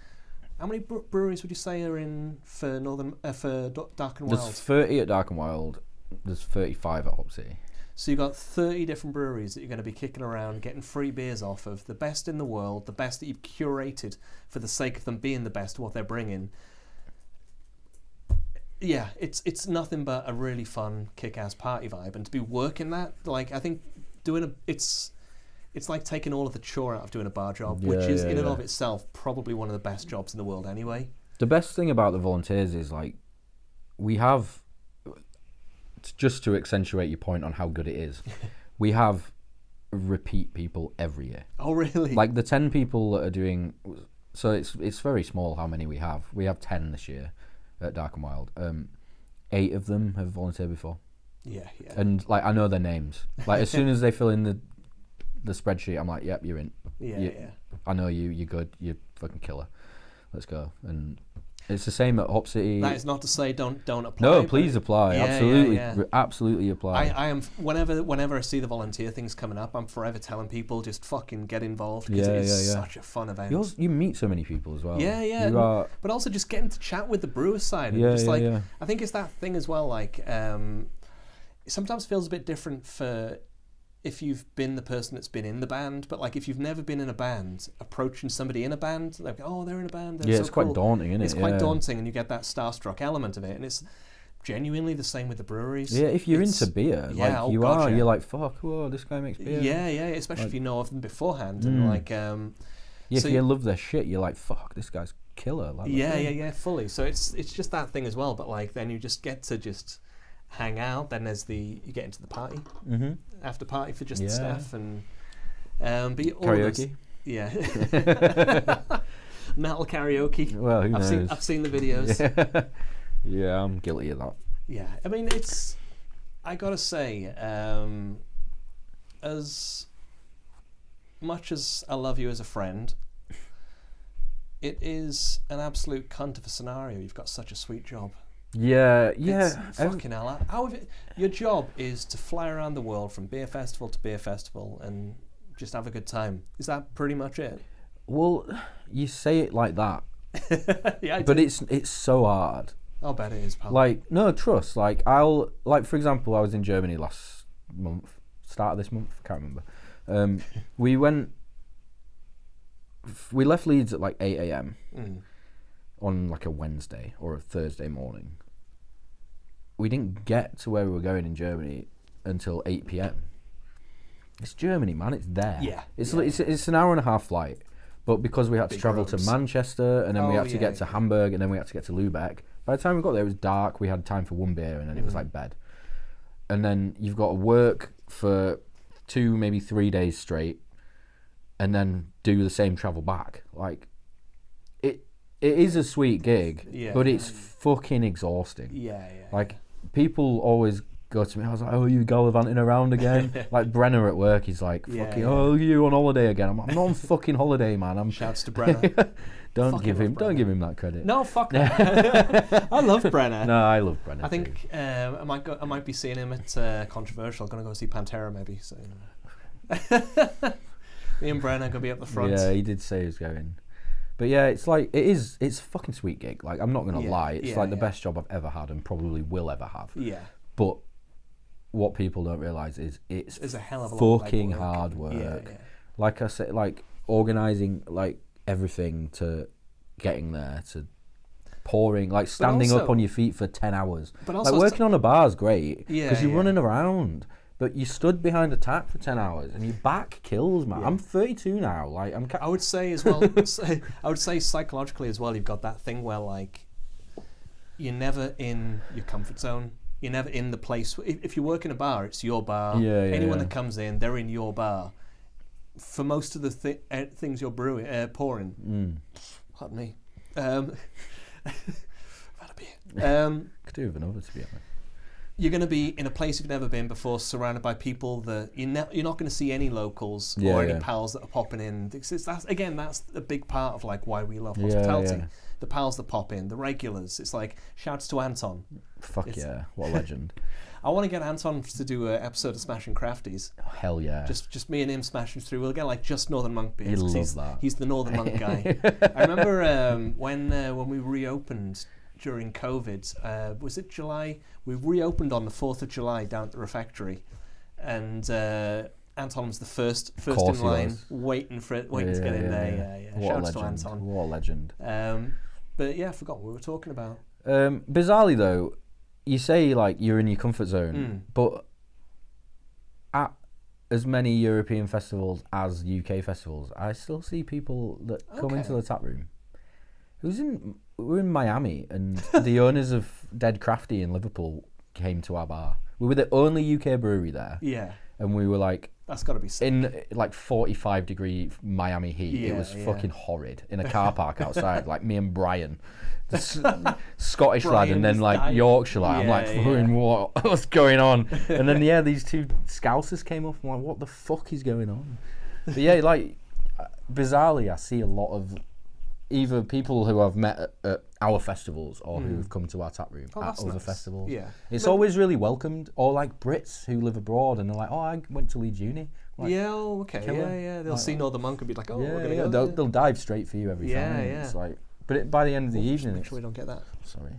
Speaker 5: How many breweries would you say are in for Dark and Wild?
Speaker 4: There's 30 at Dark and Wild. There's 35 at Hop City.
Speaker 5: So you've got 30 different breweries that you're going to be kicking around, getting free beers off of, the best in the world, the best that you've curated for the sake of them being the best of what they're bringing. Yeah, it's nothing but a really fun, kick-ass party vibe, and to be working that, like, I think it's like taking all of the chore out of doing a bar job, which is in and of itself probably one of the best jobs in the world anyway.
Speaker 4: The best thing about the volunteers is, like, we have, just to accentuate your point on how good it is, we have repeat people every year.
Speaker 5: Oh, really?
Speaker 4: Like the 10 people that are doing, so it's very small how many we have. We have 10 this year at Dark and Wild. 8 of them have volunteered before.
Speaker 5: Yeah.
Speaker 4: And like I know their names. Like as soon as they fill in the spreadsheet, I'm like, yep, you're in.
Speaker 5: Yeah.
Speaker 4: I know you. You're good. You're fucking killer. Let's go. And it's the same at Hop City.
Speaker 5: That is not to say don't apply.
Speaker 4: No, please apply. Absolutely,
Speaker 5: yeah.
Speaker 4: Absolutely apply.
Speaker 5: I am whenever I see the volunteer things coming up, I'm forever telling people just fucking get involved because it is such a fun event.
Speaker 4: You meet so many people as well.
Speaker 5: Yeah. But also just getting to chat with the brewer side. And I think it's that thing as well. Like it sometimes feels a bit different for if you've been the person that's been in the band, but like if you've never been in a band, approaching somebody in a band, like, oh, they're in a band.
Speaker 4: It's quite daunting, isn't it?
Speaker 5: It's quite daunting, and you get that starstruck element of it, and it's genuinely the same with the breweries.
Speaker 4: Yeah, if you're into beer, you're like, fuck, whoa, this guy makes beer.
Speaker 5: Yeah, especially if you know of them beforehand, and like,
Speaker 4: if you love their shit, you're like, fuck, this guy's killer. Like,
Speaker 5: fully. So it's just that thing as well, but like then you just get to just hang out. Then there's you get into the party, after party for just the staff, and but
Speaker 4: karaoke.
Speaker 5: Metal karaoke.
Speaker 4: Well, who knows?
Speaker 5: I've seen the videos.
Speaker 4: Yeah, I'm guilty of that.
Speaker 5: Yeah, I mean I gotta say, as much as I love you as a friend, it is an absolute cunt of a scenario. You've got such a sweet job.
Speaker 4: Yeah.
Speaker 5: Fucking hell. Your job is to fly around the world from beer festival to beer festival and just have a good time. Is that pretty much it?
Speaker 4: Well, you say it like that.
Speaker 5: Yeah,
Speaker 4: but it's so hard.
Speaker 5: I'll bet it is, pal.
Speaker 4: Like, no, trust. Like, for example, I was in Germany last month, start of this month, I can't remember. We left Leeds at like 8 a.m. On like a Wednesday or a Thursday morning. We didn't get to where we were going in Germany until 8 p.m. It's Germany, man. It's there.
Speaker 5: Yeah,
Speaker 4: It's an hour and a half flight, but because we had to
Speaker 5: Big
Speaker 4: travel
Speaker 5: roads.
Speaker 4: to Manchester and then we
Speaker 5: Oh,
Speaker 4: had to get to Hamburg and then we had to get to Lubeck. By the time we got there, it was dark. We had time for one beer and then it was like bed. And then you've got to work for 2, maybe 3 days straight, and then do the same travel back. Like, it is a sweet gig, but it's fucking exhausting.
Speaker 5: Yeah.
Speaker 4: Like, people always go to me, I was like, oh, you gallivanting around again? Like, Brenner at work, he's like, fucking, oh, you on holiday again? I'm like, I'm not on fucking holiday, man.
Speaker 5: Shouts to Brenner.
Speaker 4: Don't give him that credit.
Speaker 5: No, fuck that. I love Brenner.
Speaker 4: No, I love Brenner.
Speaker 5: I think I might be seeing him at Controversial. Going to go see Pantera maybe. So me and Brenner gonna be up the front.
Speaker 4: Yeah, he did say he was going. But yeah, it's like it's a fucking sweet gig. Like, I'm not gonna lie, it's like the best job I've ever had and probably will ever have.
Speaker 5: Yeah.
Speaker 4: But what people don't realise is it's
Speaker 5: a hell of a lot of
Speaker 4: fucking
Speaker 5: legwork.
Speaker 4: hard work.
Speaker 5: Yeah.
Speaker 4: Like I said, like organising like everything to getting there, to pouring, like standing
Speaker 5: also,
Speaker 4: up on your feet for 10 hours.
Speaker 5: But also
Speaker 4: like working on a bar is great because you're
Speaker 5: yeah.
Speaker 4: running around. But you stood behind a tap for 10 hours and your back kills, man.
Speaker 5: Yeah.
Speaker 4: I'm 32 now. Like
Speaker 5: I would say as well. I would say psychologically as well. You've got that thing where like you're never in your comfort zone. You're never in the place. If you work in a bar, it's your bar. Anyone that comes in, they're in your bar. For most of the things you're pouring, pardon me. I've had a beer.
Speaker 4: Could do with another, to be honest.
Speaker 5: You're going to be in a place you've never been before, surrounded by people that you're not going to see any locals or any pals that are popping in. That's a big part of like why we love hospitality.
Speaker 4: Yeah.
Speaker 5: The pals that pop in, the regulars. It's like, shouts to Anton.
Speaker 4: Fuck yeah, what a legend.
Speaker 5: I want to get Anton to do an episode of Smashing Crafties.
Speaker 4: Oh, hell yeah.
Speaker 5: Just me and him smashing through. We'll get like just Northern Monk beers.
Speaker 4: He'll love that.
Speaker 5: He's the Northern Monk guy. I remember when we reopened during COVID, was it July? We reopened on the 4th of July down at the Refectory, and Anton was the first in line, waiting to get in there. Yeah. Shouts to Anton.
Speaker 4: What a legend.
Speaker 5: But yeah, I forgot what we were talking about.
Speaker 4: Bizarrely though, you say like you're in your comfort zone, but at as many European festivals as UK festivals, I still see people that come into the tap room. We're in Miami, and the owners of Dead Crafty in Liverpool came to our bar. We were the only UK brewery there. Yeah. And we were like,
Speaker 5: that's got to be sick.
Speaker 4: In like 45-degree Miami heat. It was fucking horrid in a car park outside. Like me and Brian, the Scottish lad, and then like dying. Yorkshire lad. I'm like, what's going on? And then these two Scousers came up. I'm like, what the fuck is going on? But yeah, like bizarrely, I see a lot of either people who I've met at our festivals or who have come to our tap room at other festivals. Yeah. It's always really welcomed. Or like Brits who live abroad and they're like, oh, I went to Leeds Uni. Like,
Speaker 5: They'll see Northern Monk and be like, oh, we're going to go.
Speaker 4: They'll dive straight for you every time. It's like, but by the end of the evening...
Speaker 5: Make sure we don't get that.
Speaker 4: Sorry.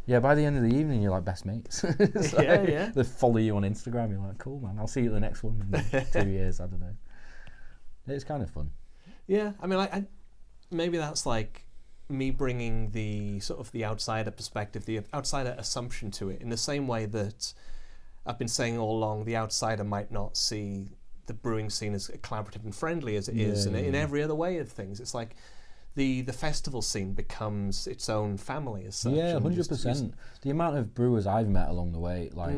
Speaker 4: Yeah, by the end of the evening, you're like best mates. They follow you on Instagram. You're like, cool, man. I'll see you at the next one in 2 years. I don't know. It's kind of fun.
Speaker 5: Yeah, I mean, I maybe that's like me bringing the sort of the outsider perspective, the outsider assumption to it, in the same way that I've been saying all along, the outsider might not see the brewing scene as collaborative and friendly as it is in every other way of things. It's like the festival scene becomes its own family as such.
Speaker 4: Yeah, 100%. The amount of brewers I've met along the way, like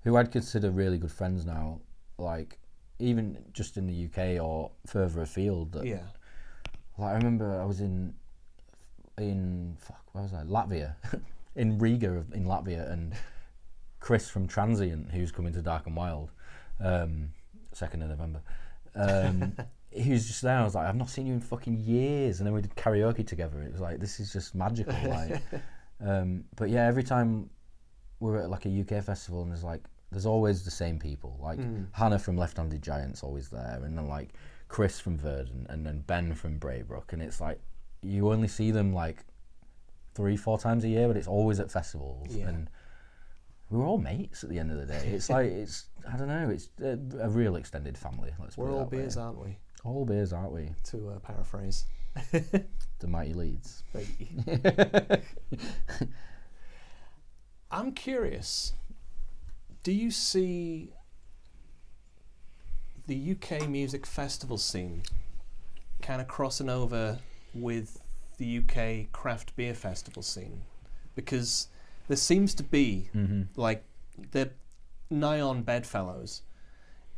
Speaker 4: who I'd consider really good friends now, like even just in the UK or further afield. Like I remember I was in where was I? Latvia, in Riga in Latvia, and Chris from Transient, who's coming to Dark+Wild, 2nd of November. He was just there. I was like, I've not seen you in fucking years, and then we did karaoke together. It was like, this is just magical. Like, but yeah, every time we're at like a UK festival, and there's always the same people. Like Hannah from Left Handed Giant's always there, and then like Chris from Verdant, and then Ben from Braybrook, and it's like you only see them like 3-4 times a year, but it's always at festivals, and we're all mates at the end of the day. It's like I don't know, it's a real extended family.
Speaker 5: We're all beers, aren't we?
Speaker 4: All beers, aren't we?
Speaker 5: To paraphrase
Speaker 4: the mighty Leeds.
Speaker 5: I'm curious. Do you see the UK music festival scene kind of crossing over with the UK craft beer festival scene, because there seems to be like they're nigh on bedfellows.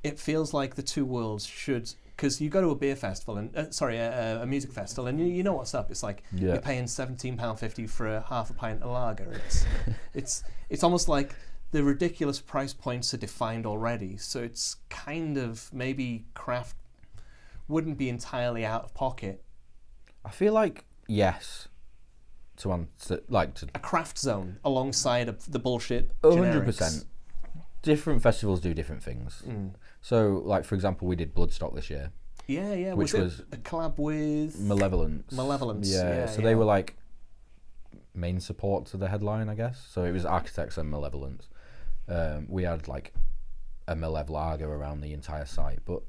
Speaker 5: It feels like the two worlds should, because you go to a beer festival and a music festival, and you know what's up. It's like you're paying £17.50 for a half a pint of lager. It's almost like the ridiculous price points are defined already. So it's kind of maybe craft wouldn't be entirely out of pocket.
Speaker 4: I feel like yes, to answer
Speaker 5: A craft zone alongside the bullshit.
Speaker 4: 100%. Different festivals do different things. So, like for example, we did Bloodstock this year.
Speaker 5: Yeah.
Speaker 4: Which was
Speaker 5: a collab with
Speaker 4: Malevolence.
Speaker 5: Yeah.
Speaker 4: So they were like main support to the headline, I guess. So it was Architects and Malevolence. We had like a Malev lager around the entire site, but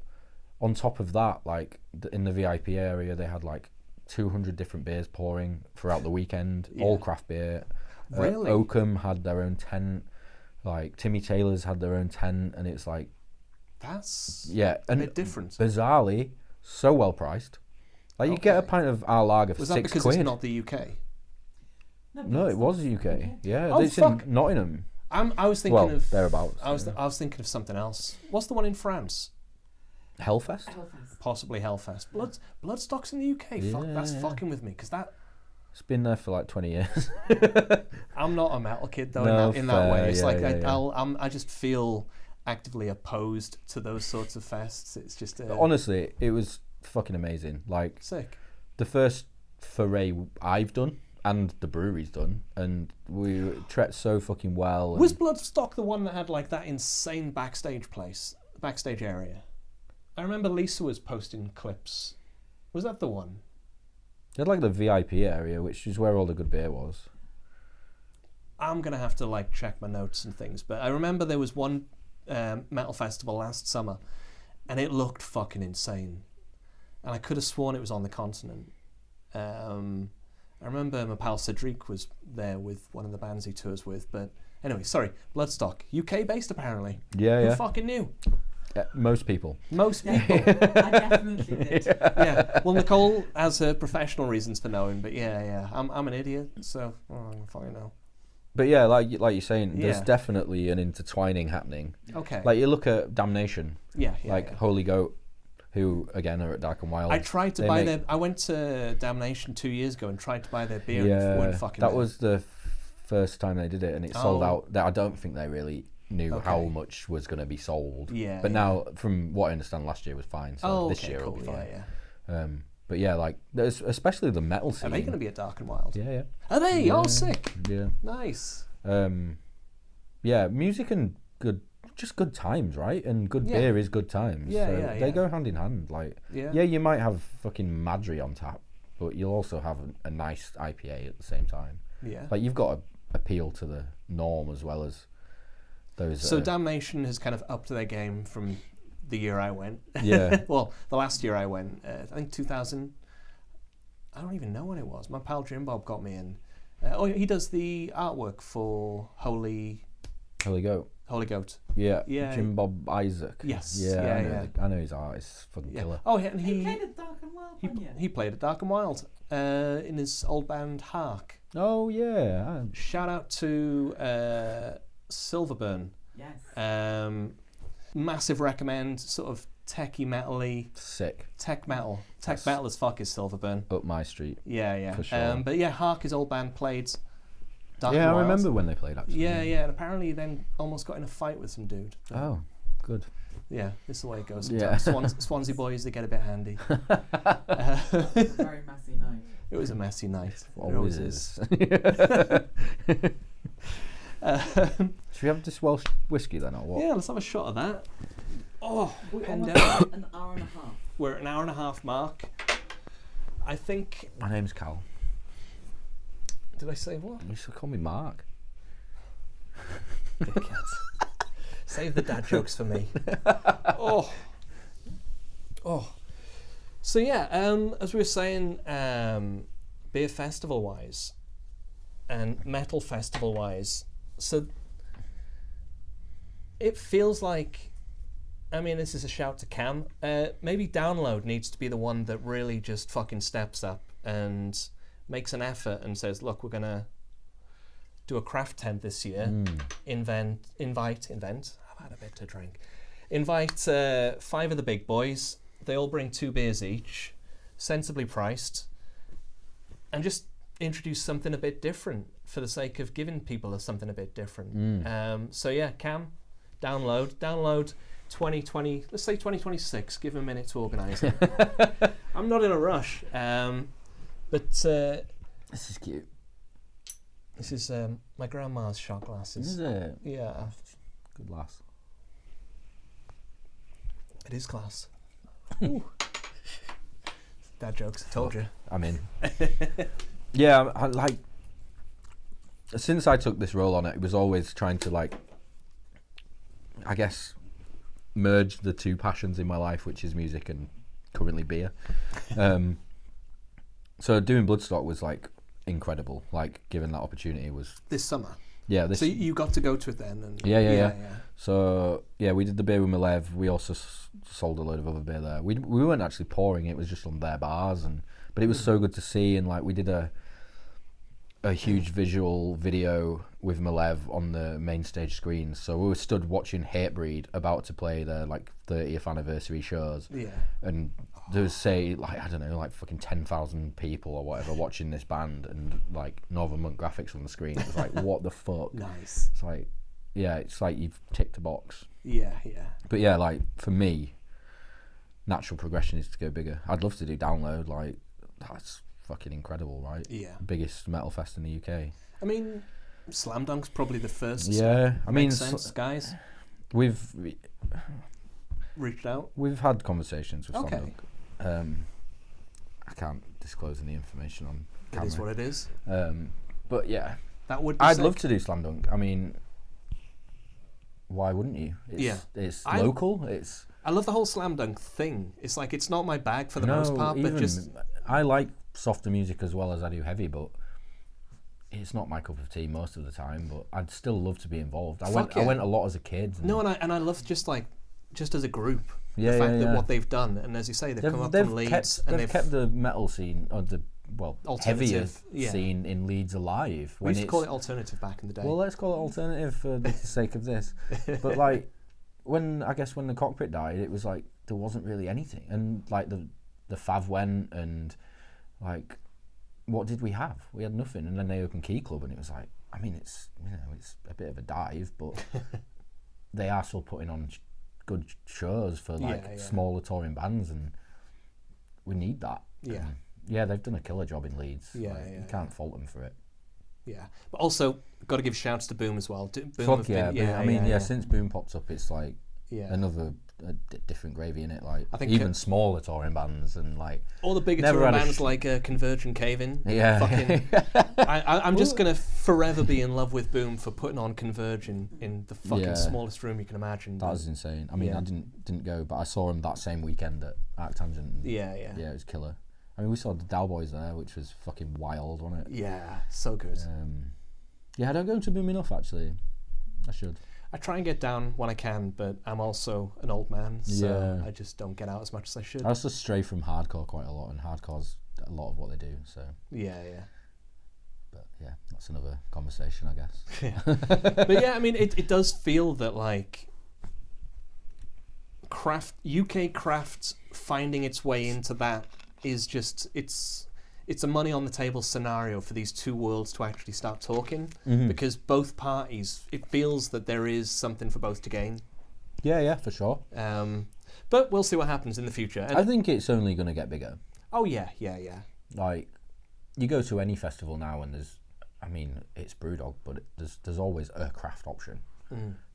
Speaker 4: on top of that, like in the VIP area, they had like 200 different beers pouring throughout the weekend, all craft beer.
Speaker 5: Really?
Speaker 4: Oakham had their own tent. Like Timmy Taylor's had their own tent, and it's like
Speaker 5: that's
Speaker 4: a
Speaker 5: bit different.
Speaker 4: Bizarrely, so well priced. Like you get a pint of our lager for
Speaker 5: Was
Speaker 4: £6.
Speaker 5: that because it's not the UK?
Speaker 4: No, it was the UK. Yeah,
Speaker 5: Oh,
Speaker 4: it's
Speaker 5: fuck.
Speaker 4: in Nottingham.
Speaker 5: I was thinking of
Speaker 4: thereabouts.
Speaker 5: I was thinking of something else. What's the one in France?
Speaker 4: Hellfest.
Speaker 5: Possibly Hellfest. Bloodstock's in the UK. Fuck, that's fucking with me, because that.
Speaker 4: It's been there for like 20 years.
Speaker 5: I'm not a metal kid though.
Speaker 4: No,
Speaker 5: in that way, it's
Speaker 4: yeah,
Speaker 5: like
Speaker 4: yeah.
Speaker 5: I just feel actively opposed to those sorts of fests. It's just
Speaker 4: honestly, it was fucking amazing. Like
Speaker 5: sick.
Speaker 4: The first foray I've done and the brewery's done, and we trekked so fucking well.
Speaker 5: Was Bloodstock the one that had like that insane backstage area? I remember Lisa was posting clips. Was that the one?
Speaker 4: They had like the VIP area, which is where all the good beer was.
Speaker 5: I'm gonna have to like check my notes and things, but I remember there was one metal festival last summer, and it looked fucking insane, and I could have sworn it was on the continent. I remember my pal Cedric was there with one of the bands he tours with, but anyway, sorry, Bloodstock, UK based apparently.
Speaker 4: Yeah,
Speaker 5: Who fucking knew?
Speaker 4: Most people.
Speaker 6: I definitely did.
Speaker 5: Yeah. Well, Nicole has her professional reasons for knowing, but yeah. I'm an idiot, so I don't fucking know.
Speaker 4: But yeah, like you're saying, there's
Speaker 5: Yeah.
Speaker 4: definitely an intertwining happening.
Speaker 5: Okay.
Speaker 4: Like you look at Damnation.
Speaker 5: Yeah.
Speaker 4: Holy Goat, who again are at Dark+Wild.
Speaker 5: I tried to buy their. I went to Damnation 2 years ago and tried to buy their beer.
Speaker 4: Yeah,
Speaker 5: and weren't fucking.
Speaker 4: that
Speaker 5: there.
Speaker 4: was the first time they did it, and it sold out. I don't think they really knew how much was going to be sold.
Speaker 5: Yeah.
Speaker 4: But now, from what I understand, last year was fine. So this year will be fine.
Speaker 5: Yeah.
Speaker 4: But yeah, like there's especially the metal scene.
Speaker 5: Are they going to be at Dark+Wild?
Speaker 4: Yeah.
Speaker 5: Are they?
Speaker 4: Yeah.
Speaker 5: Oh, sick.
Speaker 4: Yeah.
Speaker 5: Nice.
Speaker 4: Yeah, music and just good times, right? And good beer is good times.
Speaker 5: Yeah,
Speaker 4: They go hand in hand. Like, you might have fucking Madry on tap, but you'll also have a nice IPA at the same time.
Speaker 5: Yeah.
Speaker 4: Like, you've got to appeal to the norm as well as those.
Speaker 5: So Damnation has kind of upped their game from the year I went.
Speaker 4: Yeah.
Speaker 5: Well, the last year I went, I think 2000. I don't even know when it was. My pal Jim Bob got me in. He does the artwork for Holy Goat.
Speaker 4: Yeah.
Speaker 5: Yeah.
Speaker 4: Jim Bob Isaac.
Speaker 5: Yes.
Speaker 4: Yeah. I know his art. It's fucking killer.
Speaker 5: Oh, and
Speaker 6: He played at Dark+Wild.
Speaker 5: he played at Dark+Wild in his old band Hark.
Speaker 4: Oh yeah.
Speaker 5: Shout out to Silverburn.
Speaker 6: Yes.
Speaker 5: Massive recommend. Sort of techie metally.
Speaker 4: Sick.
Speaker 5: Tech metal. Tech metal as fuck is Silverburn.
Speaker 4: Up my street.
Speaker 5: Yeah.
Speaker 4: For sure.
Speaker 5: But yeah, Hark, his old band, played Dark
Speaker 4: Yeah, I
Speaker 5: Wild.
Speaker 4: remember when they played actually.
Speaker 5: Yeah, and apparently he then almost got in a fight with some dude.
Speaker 4: Oh, good.
Speaker 5: Yeah, this is the way it goes.
Speaker 4: Yeah.
Speaker 5: Swansea boys, they get a bit handy.
Speaker 6: Very messy night.
Speaker 5: It was a messy night.
Speaker 4: Always is. Should we have this Welsh whiskey then, or what?
Speaker 5: Yeah, let's have a shot of that. Oh,
Speaker 6: We're
Speaker 5: Penderyn.
Speaker 6: almost an hour and a half.
Speaker 5: We're at an hour and a half mark. I think.
Speaker 4: My name's Cal.
Speaker 5: Did I say what?
Speaker 4: You should call me Mark.
Speaker 5: Dickhead. Save the dad jokes for me. Oh. So yeah, as we were saying, beer festival wise, and metal festival wise, so it feels like I mean, this is a shout to Cam. Maybe Download needs to be the one that really just fucking steps up and makes an effort and says, look, we're going to do a craft tent this year. Invite. I've had a bit to drink. Invite 5 of the big boys. They all bring 2 beers each, sensibly priced, and just introduce something a bit different for the sake of giving people something a bit different. So yeah, Cam, download 2020, let's say 2026, give him a minute to organise it. I'm not in a rush, but
Speaker 4: This is cute.
Speaker 5: this is my grandma's shot glasses.
Speaker 4: Is it?
Speaker 5: Yeah,
Speaker 4: Good lass.
Speaker 5: it is class. Ooh. Dad jokes, I told you.
Speaker 4: I'm in. Yeah, I like. Since I took this role on it was always trying to like, I guess, merge the 2 passions in my life, which is music and currently beer. So doing Bloodstock was like incredible. Like, given that opportunity was
Speaker 5: This summer.
Speaker 4: yeah. This
Speaker 5: So you got to go to it then? And
Speaker 4: yeah. So yeah, we did the beer with Malev. We also sold a load of other beer there. We weren't actually pouring it; was just on their bars, but it was so good to see. And like we did a huge visual video with Malev on the main stage screens. So we were stood watching Hatebreed about to play their like 30th anniversary shows.
Speaker 5: Yeah.
Speaker 4: And there was say like I don't know like fucking 10,000 people or whatever watching this band and like Northern Monk graphics on the screen. It was like what the fuck.
Speaker 5: Nice.
Speaker 4: It's like. Yeah, it's like you've ticked a box.
Speaker 5: Yeah.
Speaker 4: But yeah, like for me, natural progression is to go bigger. I'd love to do Download. Like that's fucking incredible, right?
Speaker 5: Yeah.
Speaker 4: Biggest metal fest in the UK.
Speaker 5: I mean, Slam Dunk's probably the first.
Speaker 4: Yeah, I mean,
Speaker 5: Makes sense, guys.
Speaker 4: We've
Speaker 5: Reached out.
Speaker 4: had conversations with
Speaker 5: Okay.
Speaker 4: Slam Dunk. I can't disclose any information on camera.
Speaker 5: It is what it is.
Speaker 4: But yeah,
Speaker 5: That would be
Speaker 4: I'd
Speaker 5: sick.
Speaker 4: love to do Slam Dunk. I mean, why wouldn't you? It's local. It's
Speaker 5: I love the whole Slam Dunk thing. It's like it's not my bag for the most part, but just
Speaker 4: I like softer music as well as I do heavy, but it's not my cup of tea most of the time. But I'd still love to be involved. I went a lot as a kid.
Speaker 5: and I love just as a group.
Speaker 4: Yeah,
Speaker 5: the fact
Speaker 4: yeah,
Speaker 5: that
Speaker 4: yeah.
Speaker 5: what they've done, and as you say, they've come up from Leeds, and
Speaker 4: they've kept the metal scene or the heavier
Speaker 5: Alternative, yeah.
Speaker 4: scene in Leeds alive.
Speaker 5: we used to call it alternative back in the day.
Speaker 4: Well, let's call it alternative for the sake of this. But like when the Cockpit died, it was like there wasn't really anything, and like the Fav went, and like what did we have? We had nothing, and then they opened Key Club, and it was like, I mean, it's it's a bit of a dive, but they are still putting on good shows for like smaller touring bands, and we need that.
Speaker 5: Yeah.
Speaker 4: Yeah, they've done a killer job in Leeds.
Speaker 5: Yeah,
Speaker 4: like, you can't fault them for it.
Speaker 5: Yeah, but also got to give shouts to Boom as well. Boom
Speaker 4: Fuck yeah,
Speaker 5: been,
Speaker 4: since Boom popped up, it's like another different gravy in it. Like
Speaker 5: I think
Speaker 4: even smaller touring bands and like
Speaker 5: all the bigger
Speaker 4: never
Speaker 5: touring
Speaker 4: had a
Speaker 5: bands like Converge and Cave In.
Speaker 4: Yeah.
Speaker 5: Fucking, I'm just gonna forever be in love with Boom for putting on Converge in the fucking smallest room you can imagine.
Speaker 4: That was insane. I mean, I didn't go, but I saw them that same weekend at Arctangent.
Speaker 5: Yeah,
Speaker 4: it was killer. I mean, we saw the Dow Boys there, which was fucking wild, wasn't it?
Speaker 5: Yeah, so good.
Speaker 4: Yeah, I don't go to Boom enough, actually. I should.
Speaker 5: I try and get down when I can, but I'm also an old man, so I just don't get out as much as I should.
Speaker 4: I also stray from hardcore quite a lot, and hardcore's a lot of what they do, so...
Speaker 5: Yeah.
Speaker 4: But yeah, that's another conversation, I guess.
Speaker 5: Yeah. But yeah, I mean, it does feel that, like, UK craft finding its way into that is just, it's a money on the table scenario for these two worlds to actually start talking, because both parties, it feels that there is something for both to gain.
Speaker 4: Yeah, for sure.
Speaker 5: But we'll see what happens in the future. And
Speaker 4: I think it's only going to get bigger.
Speaker 5: Oh yeah.
Speaker 4: Like, you go to any festival now and there's, I mean, it's Brewdog, but there's always a craft option.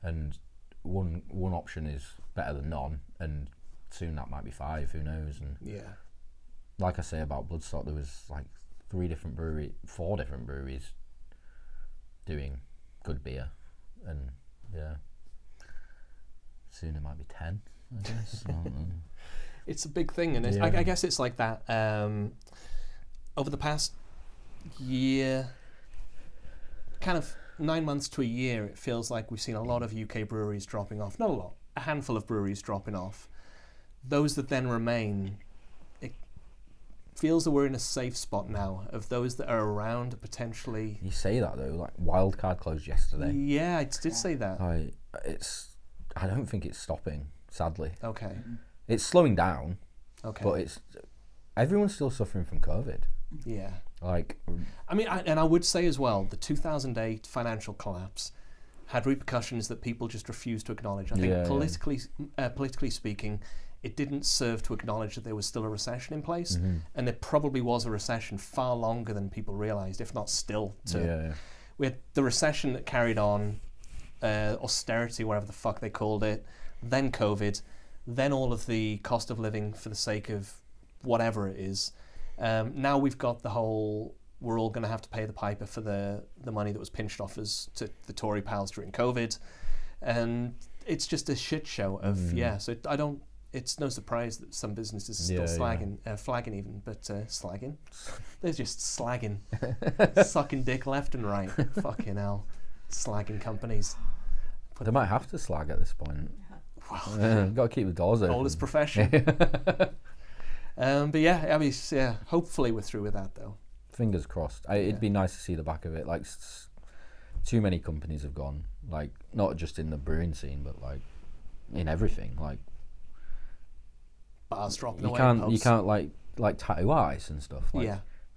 Speaker 4: And one option is better than none, and soon that might be 5, who knows. And
Speaker 5: yeah.
Speaker 4: Like I say about Bloodstock, there was like 4 different breweries doing good beer, and yeah, soon it might be 10, I guess. I don't know.
Speaker 5: It's a big thing, and I guess it's like that. Over the past year, kind of 9 months to a year, it feels like we've seen a lot of UK breweries dropping off. Not a lot, a handful of breweries dropping off. Those that then remain, it feels that we're in a safe spot now of those that are around potentially.
Speaker 4: You say that though, like Wildcard closed yesterday.
Speaker 5: Yeah, I did say that.
Speaker 4: I don't think it's stopping, sadly.
Speaker 5: Okay.
Speaker 4: It's slowing down,
Speaker 5: Okay.
Speaker 4: but everyone's still suffering from COVID.
Speaker 5: Yeah.
Speaker 4: Like,
Speaker 5: I mean, and I would say as well, the 2008 financial collapse had repercussions that people just refused to acknowledge. I think politically speaking, it didn't serve to acknowledge that there was still a recession in place, and there probably was a recession far longer than people realised, if not still. We had the recession that carried on, austerity, whatever the fuck they called it, then COVID, then all of the cost of living for the sake of whatever it is. Now we've got the whole, we're all going to have to pay the piper for the money that was pinched off us to the Tory pals during COVID, and it's just a shit show of So it's no surprise that some businesses are still flagging even, but slagging. They're just slagging, sucking dick left and right. Fucking hell, slagging companies.
Speaker 4: They might have to slag at this point.
Speaker 5: Well,
Speaker 4: got to keep the doors open.
Speaker 5: Oldest profession. But yeah, I mean, hopefully we're through with that though.
Speaker 4: Fingers crossed. It'd be nice to see the back of it. Like, too many companies have gone. Like, not just in the brewing scene, but like in everything. Like,
Speaker 5: bars dropping away.
Speaker 4: You can't like tattoo artists and stuff. Like,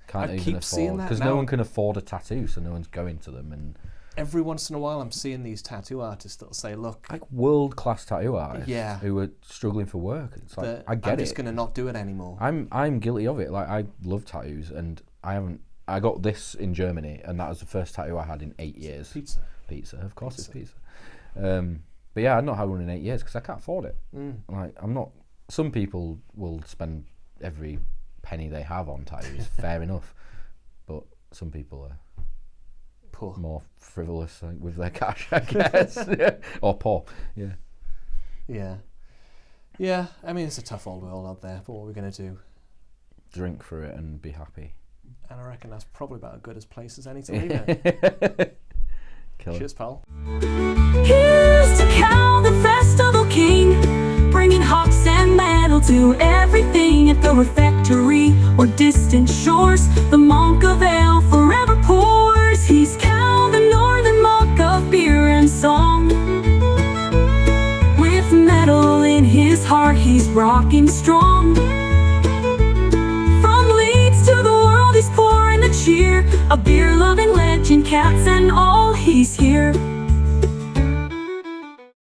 Speaker 4: can't
Speaker 5: I
Speaker 4: even
Speaker 5: keep
Speaker 4: afford,
Speaker 5: seeing that
Speaker 4: because
Speaker 5: now.
Speaker 4: no one can afford a tattoo, so no one's going to them. And
Speaker 5: every once in a while, I'm seeing these tattoo artists that'll say, "Look,
Speaker 4: like world-class tattoo artists, who are struggling for work." It's like, I get it.
Speaker 5: I'm just gonna not do it anymore.
Speaker 4: I'm guilty of it. Like, I love tattoos, and I got this in Germany, and that was the first tattoo I had in 8 years. Pizza, of course, it's pizza. But yeah, I've not had one in 8 years because I can't afford it. Like, I'm not. Some people will spend every penny they have on tattoos. Fair enough, but some people are
Speaker 5: poor,
Speaker 4: more frivolous with their cash, I guess. Or poor.
Speaker 5: Yeah. I mean, it's a tough old world out there, but what are we gonna do?
Speaker 4: Drink for it and be happy.
Speaker 5: And I reckon that's probably about as good a place as any to leave it. Cheers, pal.
Speaker 7: Here's to Cal, the festival king, bringing hops and metal to everything at the Refectory or distant shores. The monk of ale forever pours. He's Cal, the northern monk of beer and song. With metal in his heart, he's rocking strong. From Leeds to the world, he's pouring a cheer. A beer-loving legend, cats and all, he's here.